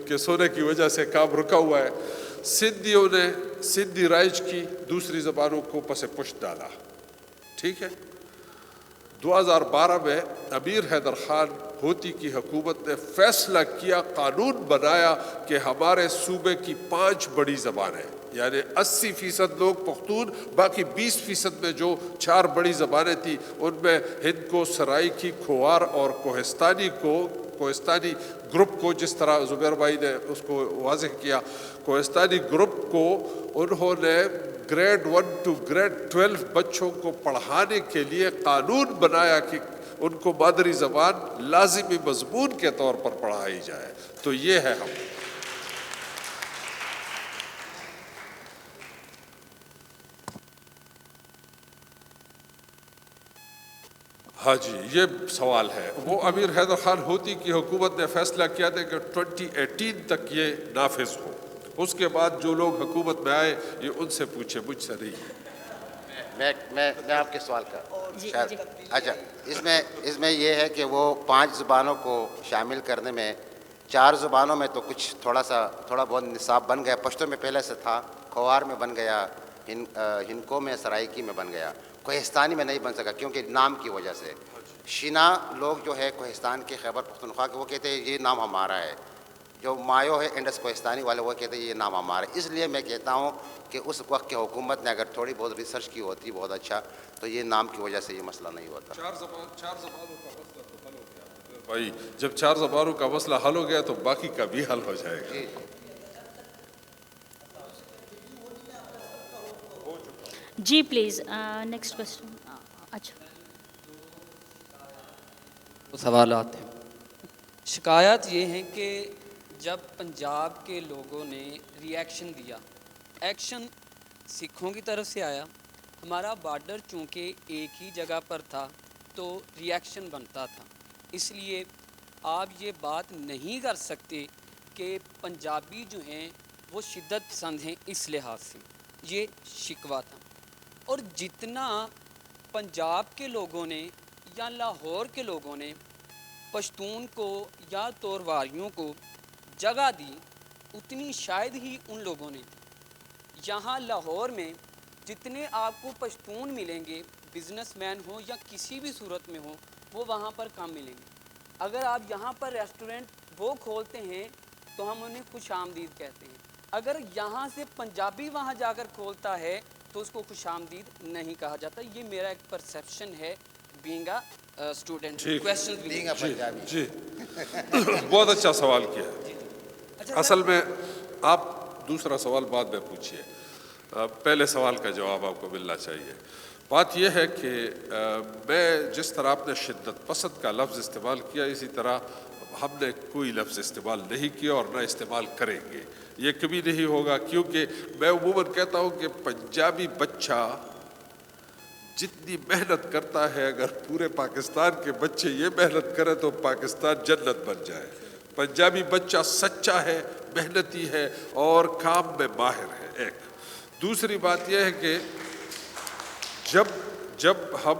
کے سونے کی وجہ سے کام رکا ہوا ہے۔ سندھیوں نے سندھی رائج کی، دوسری زبانوں کو پس پشت ڈالا، ٹھیک ہے۔ 2012 میں امیر حیدر خان ہوتی کی حکومت نے فیصلہ کیا، قانون بنایا کہ ہمارے صوبے کی 5 بڑی زبانیں، یعنی 80% لوگ پختون، باقی 20% میں جو 4 بڑی زبانیں تھیں ان میں ہند کو، سرائیکی، کھوار اور کوہستانی گروپ کو، جس طرح زبیر بھائی نے اس کو واضح کیا، کوہستانی گروپ کو انہوں نے گریڈ 1 ٹو گریڈ 12 بچوں کو پڑھانے کے لیے قانون بنایا کہ ان کو مادری زبان لازمی مضمون کے طور پر پڑھائی جائے۔ تو یہ ہے ہم۔ ہاں جی، یہ سوال ہے۔ وہ امیر حیدر خان ہوتی کی حکومت نے فیصلہ کیا تھا کہ 2018 تک یہ نافذ ہو۔ اس کے بعد جو لوگ حکومت میں آئے یہ ان سے پوچھے، مجھ سے نہیں۔ میں آپ کے سوال کا اچھا، اس میں یہ ہے کہ وہ 5 زبانوں کو شامل کرنے میں 4 زبانوں میں تو کچھ تھوڑا بہت نصاب بن گیا۔ پشتو میں پہلے سے تھا، کھوار میں بن گیا، ہنکو میں، سرائیکی میں بن گیا، کوہستانی میں نہیں بن سکا کیونکہ نام کی وجہ سے۔ شینا لوگ جو ہے کوہستان کے، خیبر پختونخوا کے، وہ کہتے ہیں یہ نام ہمارا ہے۔ جو مایو ہے انڈس کوہستانی والے، وہ کہتے ہیں یہ نام ہمارا ہے۔ اس لیے میں کہتا ہوں کہ اس وقت کی حکومت نے اگر تھوڑی بہت ریسرچ کی ہوتی بہت اچھا، تو یہ نام کی وجہ سے یہ مسئلہ نہیں ہوتا۔ 4 زبانوں کا مسئلہ تو حل ہو گیا بھائی، جب 4 زبانوں کا مسئلہ حل ہو گیا تو باقی کا بھی حل ہو جائے گا۔ جی پلیز نیکسٹ کوشچن۔ اچھا، سوالات ہیں۔ شکایات یہ ہیں کہ جب پنجاب کے لوگوں نے ری ایکشن دیا، ایکشن سکھوں کی طرف سے آیا، ہمارا بارڈر چونکہ ایک ہی جگہ پر تھا تو ری ایکشن بنتا تھا، اس لیے آپ یہ بات نہیں کر سکتے کہ پنجابی جو ہیں وہ شدت پسند ہیں اس لحاظ سے، یہ شکوہ تھا۔ اور جتنا پنجاب کے لوگوں نے یا لاہور کے لوگوں نے پشتون کو یا تورواریوں کو جگہ دی، اتنی شاید ہی ان لوگوں نے دی۔ یہاں لاہور میں جتنے آپ کو پشتون ملیں گے، بزنس مین ہوں یا کسی بھی صورت میں ہوں، وہ وہاں پر کم ملیں گے۔ اگر آپ یہاں پر ریسٹورنٹ وہ کھولتے ہیں تو ہم انہیں خوش آمدید کہتے ہیں، اگر یہاں سے پنجابی وہاں جا کر کھولتا ہے تو اس کو خوش آمدید نہیں کہا جاتا۔ یہ میرا ایک پرسیپشن ہے بینگ اے اسٹوڈنٹ۔ جی بہت اچھا سوال کیا۔ اصل میں آپ دوسرا سوال بعد میں پوچھیے، پہلے سوال کا جواب آپ کو ملنا چاہیے۔ بات یہ ہے کہ میں جس طرح آپ نے شدت پسند کا لفظ استعمال کیا، اسی طرح ہم نے کوئی لفظ استعمال نہیں کیا اور نہ استعمال کریں گے، یہ کبھی نہیں ہوگا، کیونکہ میں عموماً کہتا ہوں کہ پنجابی بچہ جتنی محنت کرتا ہے، اگر پورے پاکستان کے بچے یہ محنت کریں تو پاکستان جنت بن جائے۔ پنجابی بچہ سچا ہے، محنتی ہے اور کام میں ماہر ہے۔ ایک دوسری بات یہ ہے کہ جب ہم